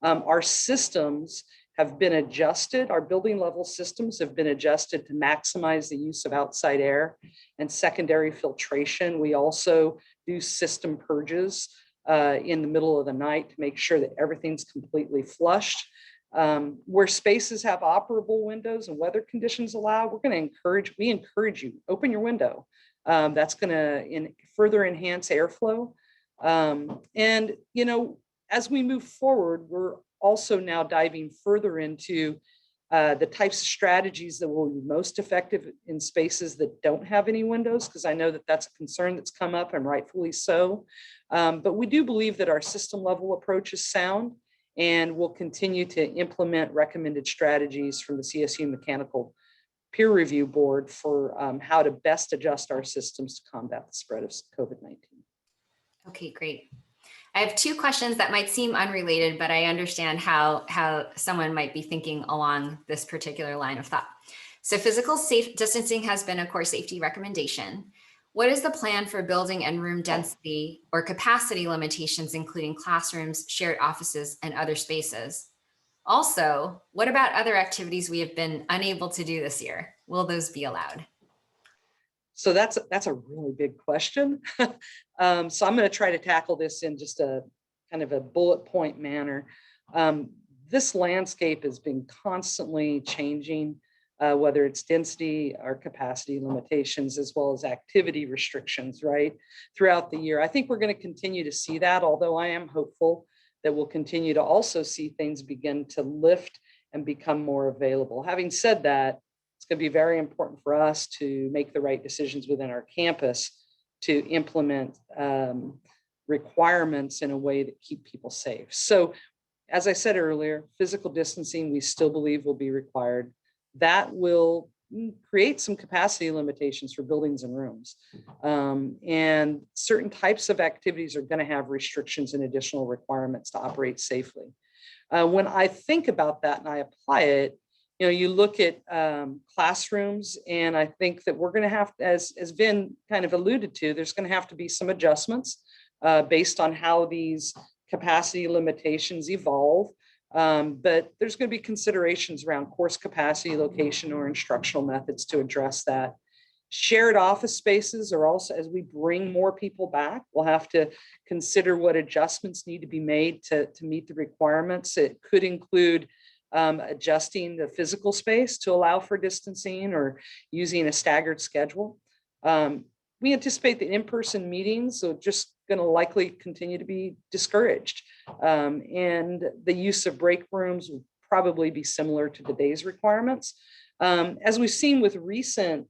Our systems have been adjusted. Our building level systems have been adjusted to maximize the use of outside air and secondary filtration. We also do system purges in the middle of the night to make sure that everything's completely flushed. Where spaces have operable windows and weather conditions allow, we encourage you, open your window. That's going to further enhance airflow. And, as we move forward, we're also now diving further into the types of strategies that will be most effective in spaces that don't have any windows, because I know that that's a concern that's come up, and rightfully so. But we do believe that our system level approach is sound, and we'll continue to implement recommended strategies from the CSU Mechanical Peer Review Board for how to best adjust our systems to combat the spread of COVID-19. Okay, great. I have two questions that might seem unrelated, but I understand how someone might be thinking along this particular line of thought. So physical safe distancing has been a core safety recommendation. What is the plan for building and room density or capacity limitations, including classrooms, shared offices, and other spaces? Also, what about other activities we have been unable to do this year? Will those be allowed? So that's a really big question. So I'm going to try to tackle this in just a kind of a bullet point manner. This landscape has been constantly changing, whether it's density or capacity limitations, as well as activity restrictions, right, throughout the year. I think we're going to continue to see that, although I am hopeful that we'll continue to also see things begin to lift and become more available. Having said that, it's going to be very important for us to make the right decisions within our campus to implement requirements in a way that keep people safe. So, as I said earlier, physical distancing, we still believe will be required. That will create some capacity limitations for buildings and rooms. And certain types of activities are going to have restrictions and additional requirements to operate safely. When I think about that and I apply it, you look at classrooms, and I think that we're going to have, as Vin kind of alluded to, there's going to have to be some adjustments based on how these capacity limitations evolve. But there's going to be considerations around course capacity, location, or instructional methods to address that. Shared office spaces are also, as we bring more people back, we'll have to consider what adjustments need to be made to meet the requirements. It could include adjusting the physical space to allow for distancing or using a staggered schedule. We anticipate that in-person meetings are just going to likely continue to be discouraged. And the use of break rooms will probably be similar to today's requirements. As we've seen with recent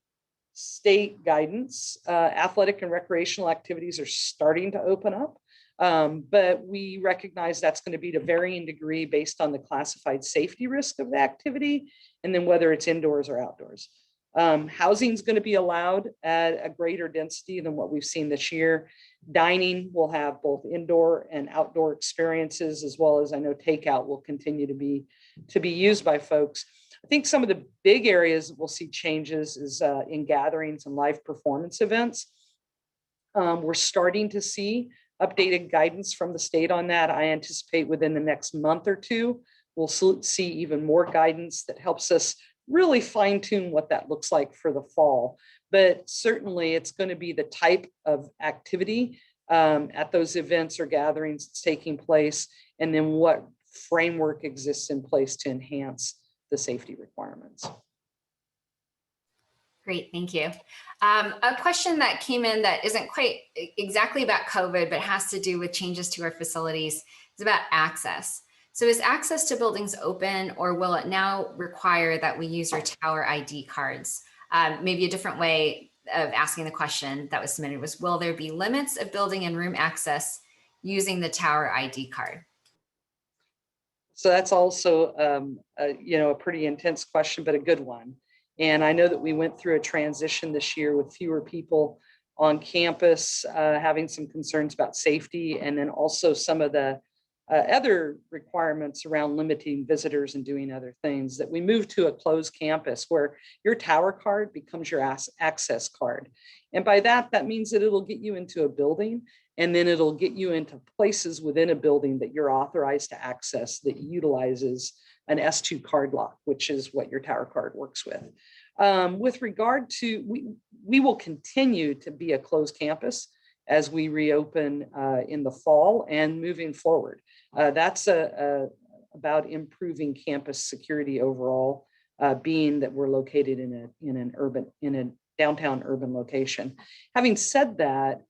state guidance, athletic and recreational activities are starting to open up. But we recognize that's going to be to varying degree based on the classified safety risk of the activity, and then whether it's indoors or outdoors. Housing is going to be allowed at a greater density than what we've seen this year. Dining will have both indoor and outdoor experiences, as well as I know takeout will continue to be used by folks. I think some of the big areas that we'll see changes is in gatherings and live performance events. We're starting to see updated guidance from the state on that. I anticipate within the next month or two, we'll see even more guidance that helps us really fine tune what that looks like for the fall. But certainly it's going to be the type of activity at those events or gatherings that's taking place, and then what framework exists in place to enhance the safety requirements. Great, thank you. A question that came in that isn't quite exactly about COVID, but has to do with changes to our facilities is about access. So is access to buildings open, or will it now require that we use our tower ID cards? Maybe a different way of asking the question that was submitted was, will there be limits of building and room access using the tower ID card? So that's also a pretty intense question, but a good one. And I know that we went through a transition this year with fewer people on campus, having some concerns about safety, and then also some of the other requirements around limiting visitors and doing other things, that we moved to a closed campus where your tower card becomes your access card. And by that, that means that it'll get you into a building, and then it'll get you into places within a building that you're authorized to access that utilizes an S2 card lock, which is what your tower card works with. With regard to, we will continue to be a closed campus as we reopen in the fall and moving forward. That's about improving campus security overall, being that we're located in a downtown urban location. Having said that,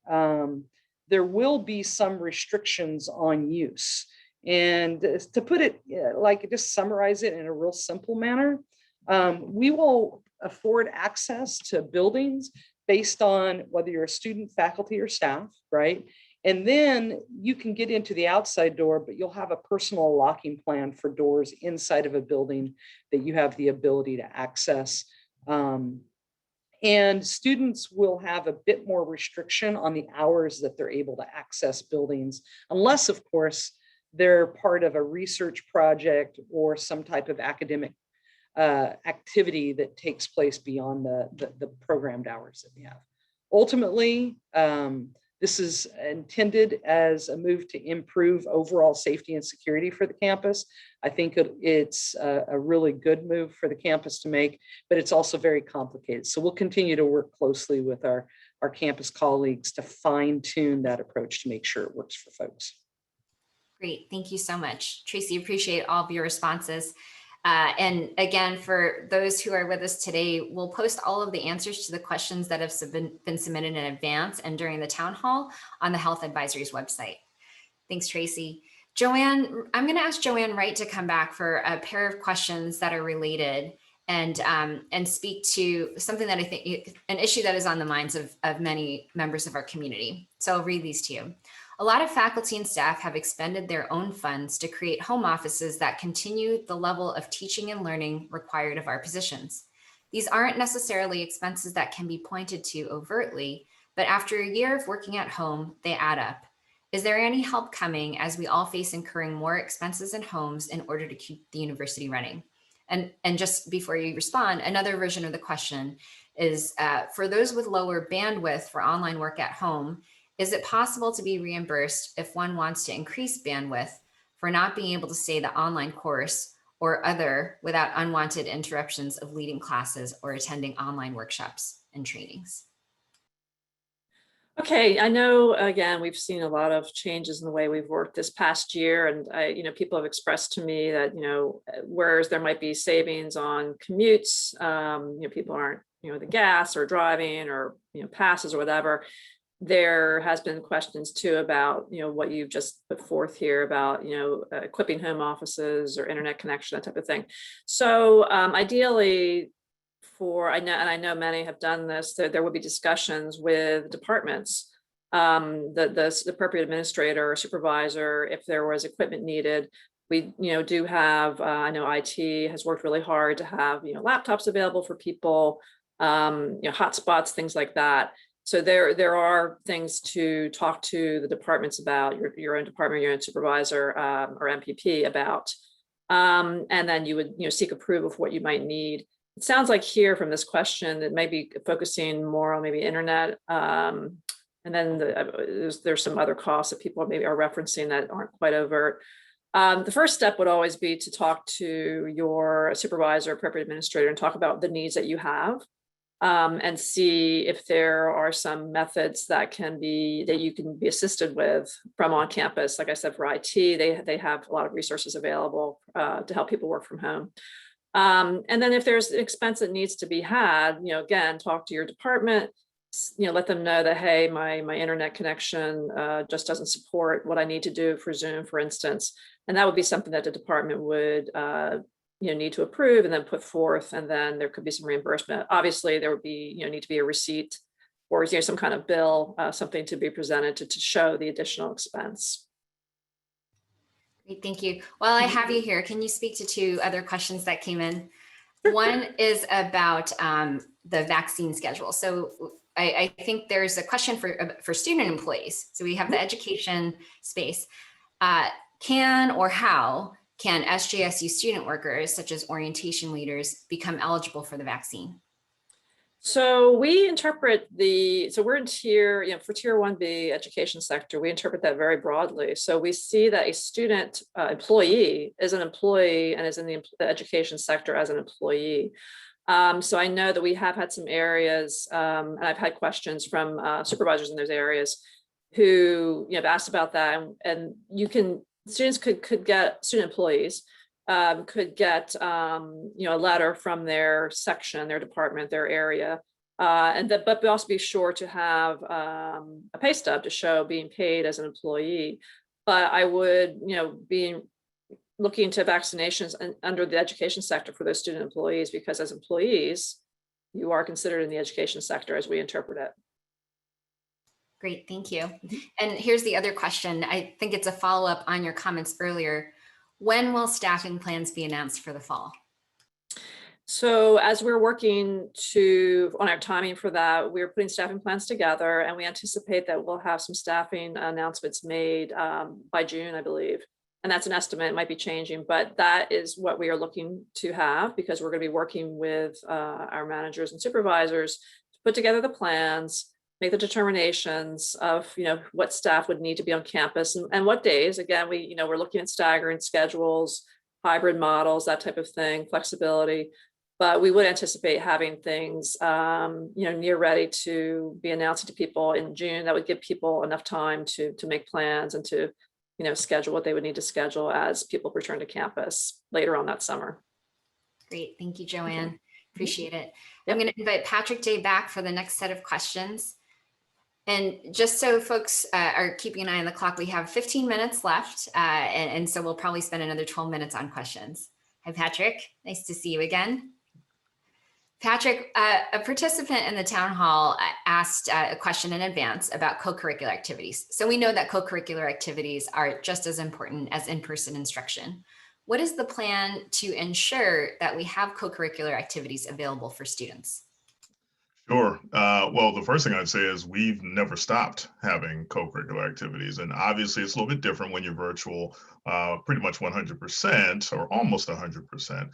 there will be some restrictions on use. And to put it, just summarize it in a real simple manner, we will afford access to buildings based on whether you're a student, faculty, or staff, right? And then you can get into the outside door, but you'll have a personal locking plan for doors inside of a building that you have the ability to access. And students will have a bit more restriction on the hours that they're able to access buildings, unless, of course, they're part of a research project or some type of academic activity that takes place beyond the programmed hours that we have. Ultimately, this is intended as a move to improve overall safety and security for the campus. I think it's a really good move for the campus to make, but it's also very complicated. So we'll continue to work closely with our campus colleagues to fine tune that approach to make sure it works for folks. Great, thank you so much. Tracy, appreciate all of your responses. And again, for those who are with us today, we'll post all of the answers to the questions that have been submitted in advance and during the town hall on the Health Advisory's website. Thanks, Tracy. Joanne, I'm going to ask Joanne Wright to come back for a pair of questions that are related and speak to something that I think, an issue that is on the minds of many members of our community. So I'll read these to you. A lot of faculty and staff have expended their own funds to create home offices that continue the level of teaching and learning required of our positions. These aren't necessarily expenses that can be pointed to overtly, but after a year of working at home, they add up. Is there any help coming as we all face incurring more expenses in homes in order to keep the university running? And just before you respond, another version of the question is, for those with lower bandwidth for online work at home, is it possible to be reimbursed if one wants to increase bandwidth for not being able to stay the online course or other without unwanted interruptions of leading classes or attending online workshops and trainings? Okay, I know, again, we've seen a lot of changes in the way we've worked this past year. And people have expressed to me that, whereas there might be savings on commutes, people aren't, the gas or driving or, passes or whatever. There has been questions too about, what you've just put forth here about, equipping home offices or internet connection, that type of thing. So ideally, I know many have done this, there will be discussions with departments, the appropriate administrator or supervisor, if there was equipment needed. We, do have, I know IT has worked really hard to have, laptops available for people, hotspots, things like that. So there are things to talk to the departments about, your own department, your own supervisor or MPP about, and then you would seek approval of what you might need. It sounds like here from this question, it may be focusing more on maybe internet And then there's some other costs that people maybe are referencing that aren't quite overt. The first step would always be to talk to your supervisor, appropriate administrator, and talk about the needs that you have, and see if there are some methods that you can be assisted with from on campus. Like I said, for IT, they have a lot of resources available to help people work from home. And then if there's an expense that needs to be had, again, talk to your department, let them know that, hey, my internet connection just doesn't support what I need to do for Zoom, for instance. And that would be something that the department would need to approve and then put forth, and then there could be some reimbursement. Obviously, there would be need to be a receipt or some kind of bill, something to be presented to show the additional expense. Great, thank you. While I have you here, can you speak to two other questions that came in? One is about the vaccine schedule. So I think there's a question for student employees. So we have the education space. Can or how can SJSU student workers, such as orientation leaders, become eligible for the vaccine? So we interpret so we're in tier, for tier 1B education sector, we interpret that very broadly. So we see that a student employee is an employee and is in the education sector as an employee. So I know that we have had some areas, and I've had questions from supervisors in those areas who have asked about that, and students could get, student employees could get a letter from their section, their department, their area, but also be sure to have a pay stub to show being paid as an employee. But I would be looking to vaccinations under the education sector for those student employees, because as employees, you are considered in the education sector as we interpret it. Great, thank you. And here's the other question. I think it's a follow-up on your comments earlier. When will staffing plans be announced for the fall? So as we're working on our timing for that, we're putting staffing plans together, and we anticipate that we'll have some staffing announcements made by June, I believe. And that's an estimate, it might be changing, but that is what we are looking to have, because we're going to be working with our managers and supervisors to put together the plans, make the determinations of what staff would need to be on campus and what days. Again, we're looking at staggering schedules, hybrid models, that type of thing, flexibility. But we would anticipate having things near ready to be announced to people in June. That would give people enough time to make plans and to schedule what they would need to schedule as people return to campus later on that summer. Great, thank you, Joanne. Appreciate it. Yep. I'm going to invite Patrick Day back for the next set of questions. And just so folks are keeping an eye on the clock, we have 15 minutes left. And so we'll probably spend another 12 minutes on questions. Hi, Patrick. Nice to see you again. Patrick, a participant in the town hall asked a question in advance about co-curricular activities. So we know that co-curricular activities are just as important as in-person instruction. What is the plan to ensure that we have co-curricular activities available for students? Sure. Well, the first thing I'd say is we've never stopped having co-curricular activities. And obviously it's a little bit different when you're virtual, pretty much 100% or almost 100%.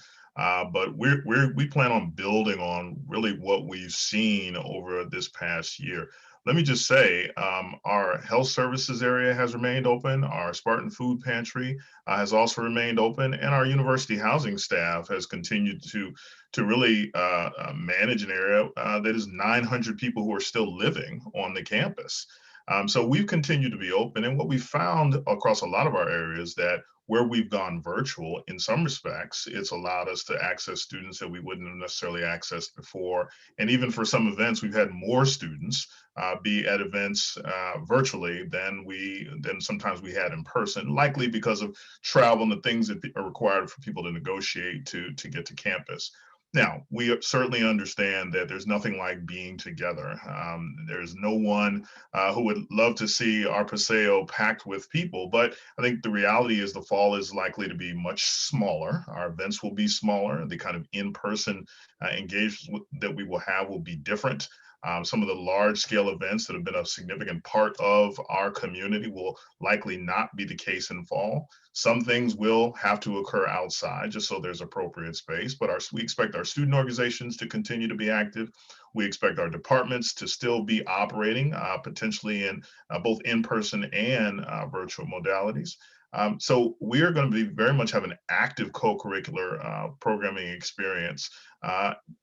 But we plan on building on really what we've seen over this past year. Let me just say, our health services area has remained open. Our Spartan Food Pantry has also remained open, and our university housing staff has continued to really manage an area that is 900 people who are still living on the campus. So we've continued to be open, and what we found across a lot of our areas that where we've gone virtual, in some respects, it's allowed us to access students that we wouldn't have necessarily accessed before. And even for some events, we've had more students be at events virtually than sometimes we had in person, likely because of travel and the things that are required for people to negotiate to get to campus. Now, we certainly understand that there's nothing like being together. There's no one who would love to see our Paseo packed with people, but I think the reality is the fall is likely to be much smaller. Our events will be smaller. The kind of in-person engagements that we will have will be different. Some of the large scale events that have been a significant part of our community will likely not be the case in fall. Some things will have to occur outside just so there's appropriate space, but we expect our student organizations to continue to be active. We expect our departments to still be operating potentially in both in-person and virtual modalities. So we are going to be very much have an active co-curricular programming experience,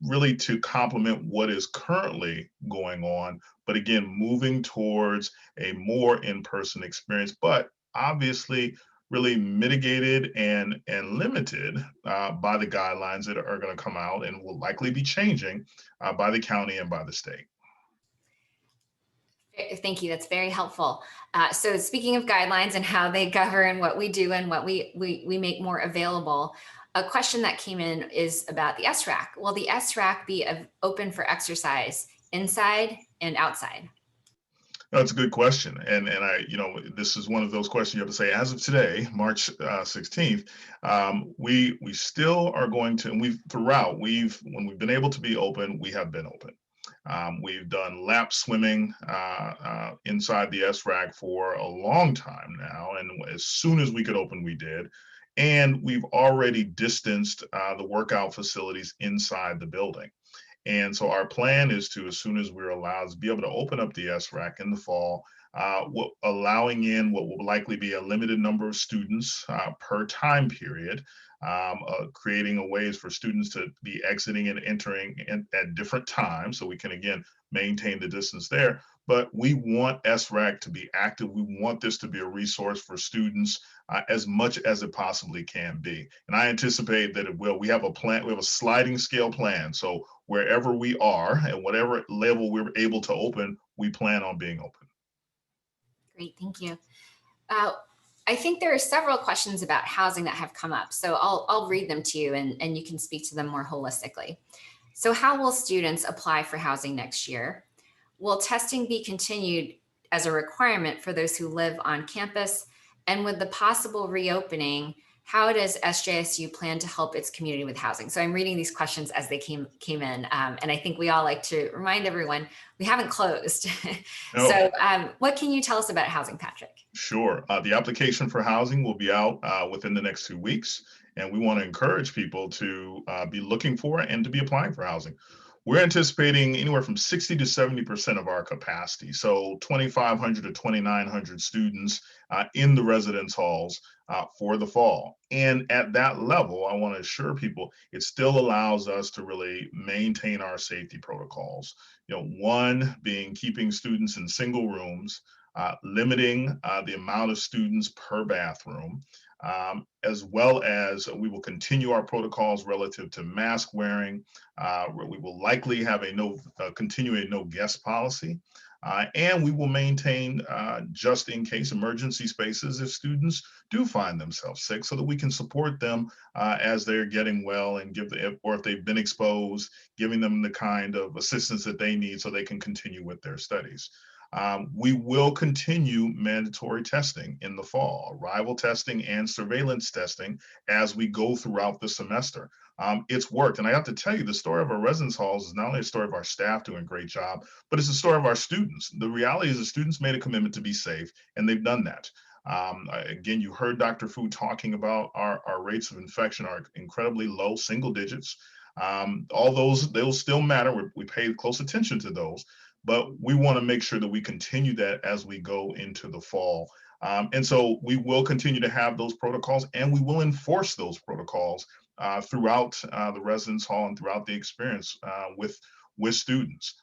really to complement what is currently going on, but again, moving towards a more in-person experience, but obviously really mitigated and limited by the guidelines that are going to come out and will likely be changing by the county and by the state. Thank you. That's very helpful. So speaking of guidelines and how they govern what we do and what we make more available, a question that came in is about the SRAC. Will the SRAC be open for exercise inside and outside? That's a good question. And this is one of those questions you have to say, as of today, March 16th, we still are going to, and when we've been able to be open, we have been open. We've done lap swimming inside the SRAC for a long time now. And as soon as we could open, we did. And we've already distanced the workout facilities inside the building. And so our plan is to, as soon as we're allowed, to be able to open up the SRAC in the fall, allowing in what will likely be a limited number of students per time period, creating ways for students to be exiting and entering at different times so we can, again, maintain the distance there. But we want SRAC to be active. We want this to be a resource for students as much as it possibly can be. And I anticipate that it will. We have a plan, we have a sliding scale plan. So wherever we are and whatever level we're able to open, we plan on being open. Great, thank you. I think there are several questions about housing that have come up. So I'll read them to you and you can speak to them more holistically. So how will students apply for housing next year? Will testing be continued as a requirement for those who live on campus? And with the possible reopening, how does SJSU plan to help its community with housing? So I'm reading these questions as they came in. And I think we all like to remind everyone, we haven't closed. No. So what can you tell us about housing, Patrick? Sure. The application for housing will be out within the next 2 weeks. And we want to encourage people to be looking for and to be applying for housing. We're anticipating anywhere from 60 to 70% of our capacity. So 2,500 to 2,900 students in the residence halls for the fall. And at that level, I want to assure people, it still allows us to really maintain our safety protocols. One being keeping students in single rooms, limiting the amount of students per bathroom, as well as we will continue our protocols relative to mask wearing. We will likely have continue a no guest policy. And we will maintain just in case emergency spaces if students do find themselves sick so that we can support them as they're getting well and or if they've been exposed, giving them the kind of assistance that they need so they can continue with their studies. We will continue mandatory testing in the fall, arrival testing and surveillance testing as we go throughout the semester. It's worked. And I have to tell you, the story of our residence halls is not only a story of our staff doing a great job, but it's a story of our students. The reality is the students made a commitment to be safe, and they've done that. Again, you heard Dr. Fu talking about our rates of infection are incredibly low, single digits. All those still matter. We pay close attention to those. But we want to make sure that we continue that as we go into the fall. And so we will continue to have those protocols, and we will enforce those protocols throughout the residence hall and throughout the experience with students.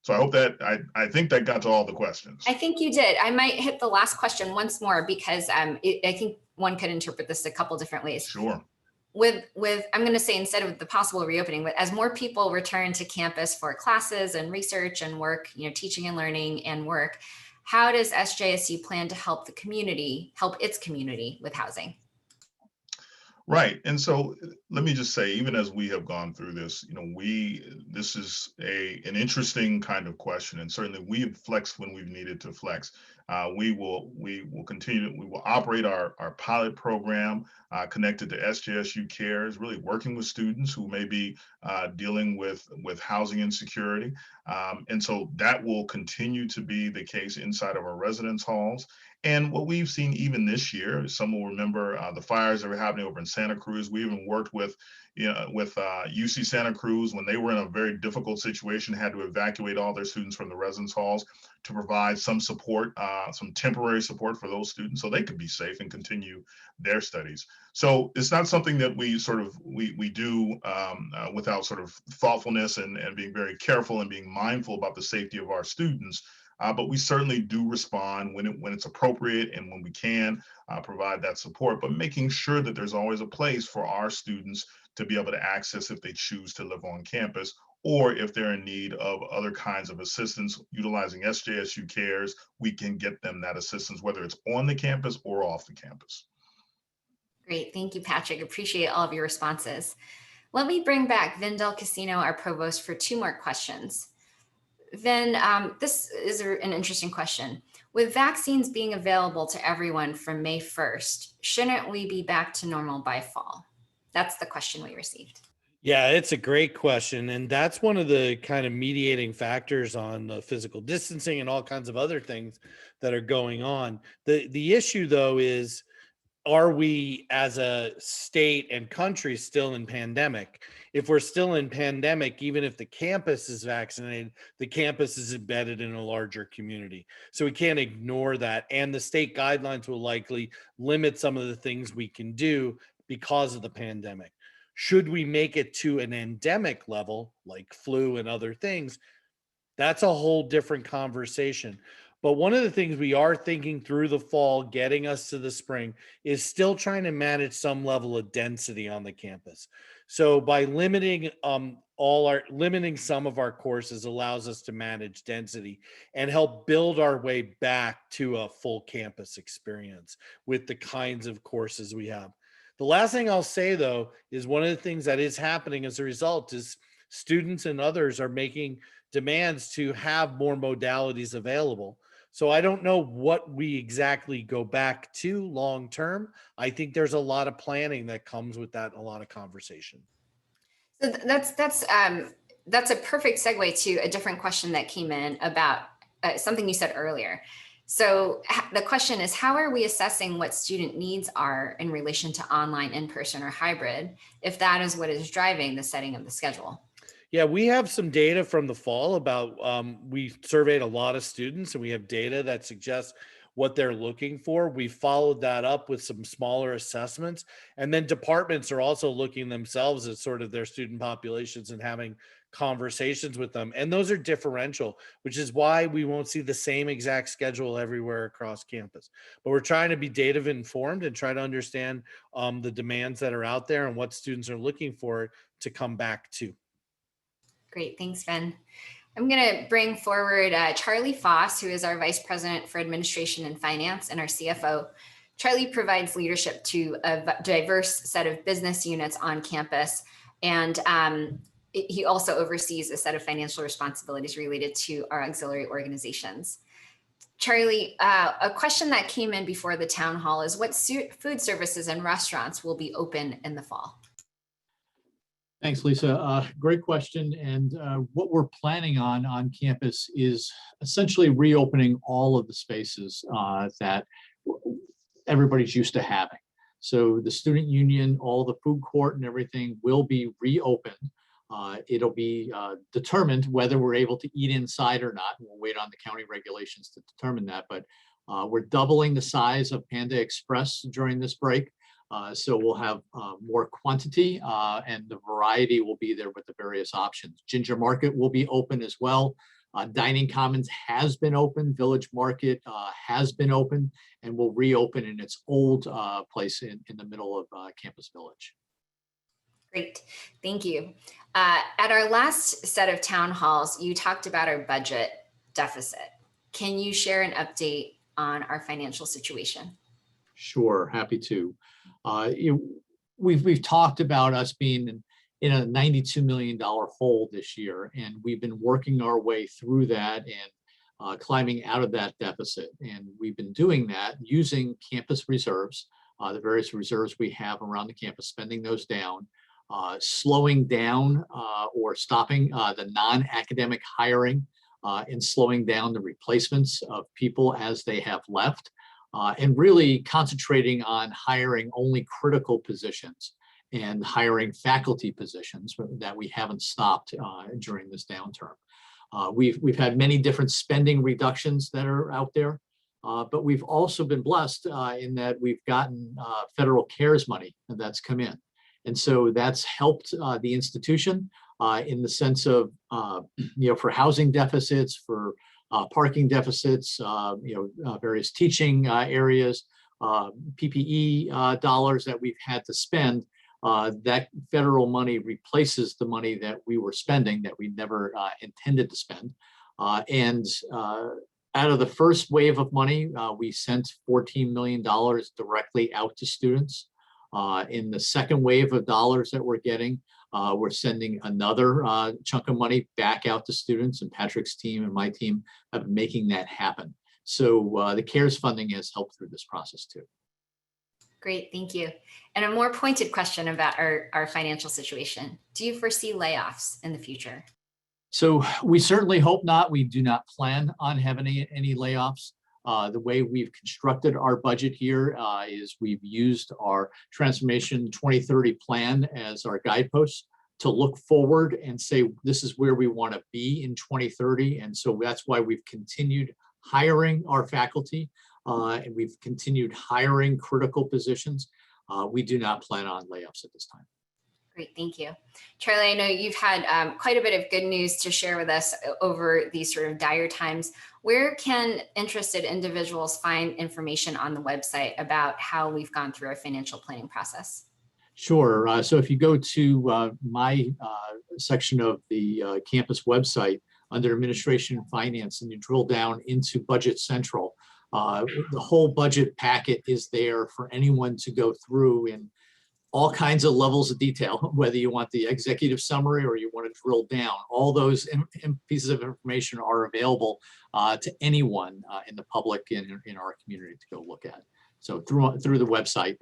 So I hope that, I think that got to all the questions. I think you did. I might hit the last question once more because I think one could interpret this a couple different ways. Sure. With I'm going to say, instead of the possible reopening, but as more people return to campus for classes and research and work, teaching and learning and work, how does SJSU plan to help its community with housing? Right. And so let me just say, even as we have gone through this, this is an interesting kind of question. And certainly we have flexed when we've needed to flex. We will continue. We will operate our pilot program connected to SJSU Cares, really working with students who may be dealing with housing insecurity, and so that will continue to be the case inside of our residence halls. And what we've seen even this year, some will remember the fires that were happening over in Santa Cruz. We even worked with UC Santa Cruz when they were in a very difficult situation, had to evacuate all their students from the residence halls to provide some support, some temporary support for those students so they could be safe and continue their studies. So it's not something that we do without sort of thoughtfulness and being very careful and being mindful about the safety of our students. But we certainly do respond when it's appropriate and when we can provide that support, but making sure that there's always a place for our students to be able to access if they choose to live on campus, or if they're in need of other kinds of assistance. Utilizing SJSU Cares, we can get them that assistance, whether it's on the campus or off the campus. Great, thank you, Patrick. Appreciate all of your responses. Let me bring back Vin Del Casino, our provost, for 2 more questions. Then this is an interesting question. With vaccines being available to everyone from May 1st, shouldn't we be back to normal by fall? That's the question we received. Yeah, it's a great question. And that's one of the kind of mediating factors on the physical distancing and all kinds of other things that are going on. The issue, though, is, are we as a state and country still in pandemic? If we're still in pandemic, even if the campus is vaccinated, the campus is embedded in a larger community. So we can't ignore that. And the state guidelines will likely limit some of the things we can do because of the pandemic. Should we make it to an endemic level, like flu and other things, that's a whole different conversation. But one of the things we are thinking through the fall, getting us to the spring, is still trying to manage some level of density on the campus. So by limiting limiting some of our courses allows us to manage density and help build our way back to a full campus experience with the kinds of courses we have. The last thing I'll say, though, is one of the things that is happening as a result is students and others are making demands to have more modalities available. So I don't know what we exactly go back to long term. I think there's a lot of planning that comes with that, and a lot of conversation. So that's a perfect segue to a different question that came in about something you said earlier. So the question is, how are we assessing what student needs are in relation to online, in-person, or hybrid, if that is what is driving the setting of the schedule? Yeah, we have some data from the fall about, we surveyed a lot of students and we have data that suggests what they're looking for. We followed that up with some smaller assessments. And then departments are also looking themselves at sort of their student populations and having conversations with them. And those are differential, which is why we won't see the same exact schedule everywhere across campus. But we're trying to be data informed and try to understand the demands that are out there and what students are looking for to come back to. Great, thanks, Ben. I'm going to bring forward Charlie Foss, who is our Vice President for Administration and Finance and our CFO. Charlie provides leadership to a diverse set of business units on campus, and he also oversees a set of financial responsibilities related to our auxiliary organizations. Charlie, a question that came in before the town hall is, what food services and restaurants will be open in the fall? Thanks, Lisa. Great question. And what we're planning on campus is essentially reopening all of the spaces that everybody's used to having. So the student union, all the food court and everything will be reopened. It'll be determined whether we're able to eat inside or not. We'll wait on the county regulations to determine that. But we're doubling the size of Panda Express during this break. So we'll have more quantity and the variety will be there with the various options. Ginger Market will be open as well. Dining Commons has been open. Village Market has been open and will reopen in its old place in the middle of Campus Village. Great, thank you. At our last set of town halls, you talked about our budget deficit. Can you share an update on our financial situation? Sure, happy to. We've talked about us being in a $92 million hole this year, and we've been working our way through that. climbing out of that deficit. And we've been doing that using campus reserves, the various reserves we have around the campus, spending those down, slowing down or stopping the non-academic hiring and slowing down the replacements of people as they have left, and really concentrating on hiring only critical positions and hiring faculty positions that we haven't stopped during this downturn. We've had many different spending reductions that are out there, but we've also been blessed in that we've gotten federal CARES money that's come in. And so that's helped the institution in the sense of, for housing deficits, for parking deficits, various teaching areas, PPE dollars that we've had to spend. That federal money replaces the money that we were spending that we never intended to spend. And out of the first wave of money, we sent $14 million directly out to students. In the second wave of dollars that we're getting, we're sending another chunk of money back out to students, and Patrick's team and my team have been making that happen. So the CARES funding has helped through this process too. Great, thank you. And a more pointed question about our financial situation. Do you foresee layoffs in the future? So we certainly hope not. We do not plan on having any layoffs. The way we've constructed our budget here is we've used our Transformation 2030 plan as our guidepost to look forward and say, this is where we want to be in 2030. And so that's why we've continued hiring our faculty and we've continued hiring critical positions. We do not plan on layoffs at this time. Great, thank you. Charlie, I know you've had quite a bit of good news to share with us over these sort of dire times. Where can interested individuals find information on the website about how we've gone through our financial planning process? Sure. So if you go to my section of the campus website under Administration and Finance, and you drill down into Budget Central, the whole budget packet is there for anyone to go through in all kinds of levels of detail, whether you want the executive summary or you want to drill down. All those pieces of information are available to anyone in the public in our community to go look at. So through the website,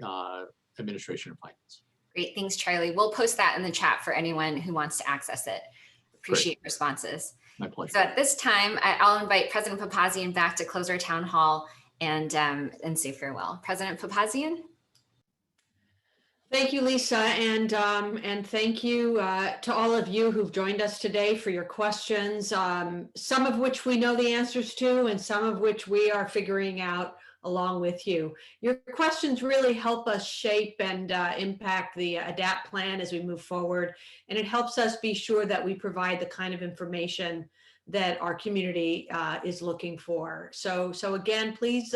Administration and Finance. Great, thanks, Charlie. We'll post that in the chat for anyone who wants to access it. Appreciate responses. My pleasure. So at this time, I'll invite President Papazian back to close our town hall and say farewell. President Papazian. Thank you, Lisa, and thank you to all of you who've joined us today for your questions, some of which we know the answers to and some of which we are figuring out along with you. Your questions really help us shape and impact the ADAPT plan as we move forward, and it helps us be sure that we provide the kind of information that our community is looking for. So again, please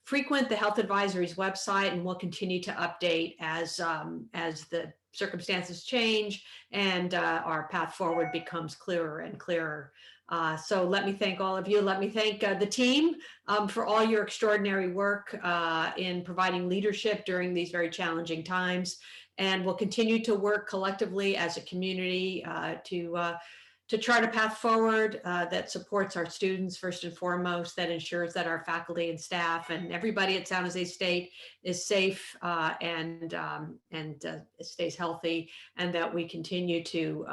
frequent the Health Advisory's website, and we'll continue to update as the circumstances change and our path forward becomes clearer and clearer. So let me thank all of you. Let me thank the team for all your extraordinary work in providing leadership during these very challenging times. And we'll continue to work collectively as a community to chart a path forward that supports our students first and foremost, that ensures that our faculty and staff and everybody at San Jose State is safe and stays healthy, and that we continue to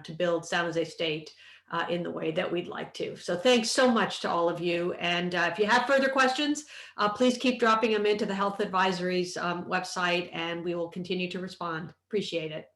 to build San Jose State in the way that we'd like to. So thanks so much to all of you. And if you have further questions, please keep dropping them into the Health Advisory's website, and we will continue to respond. Appreciate it.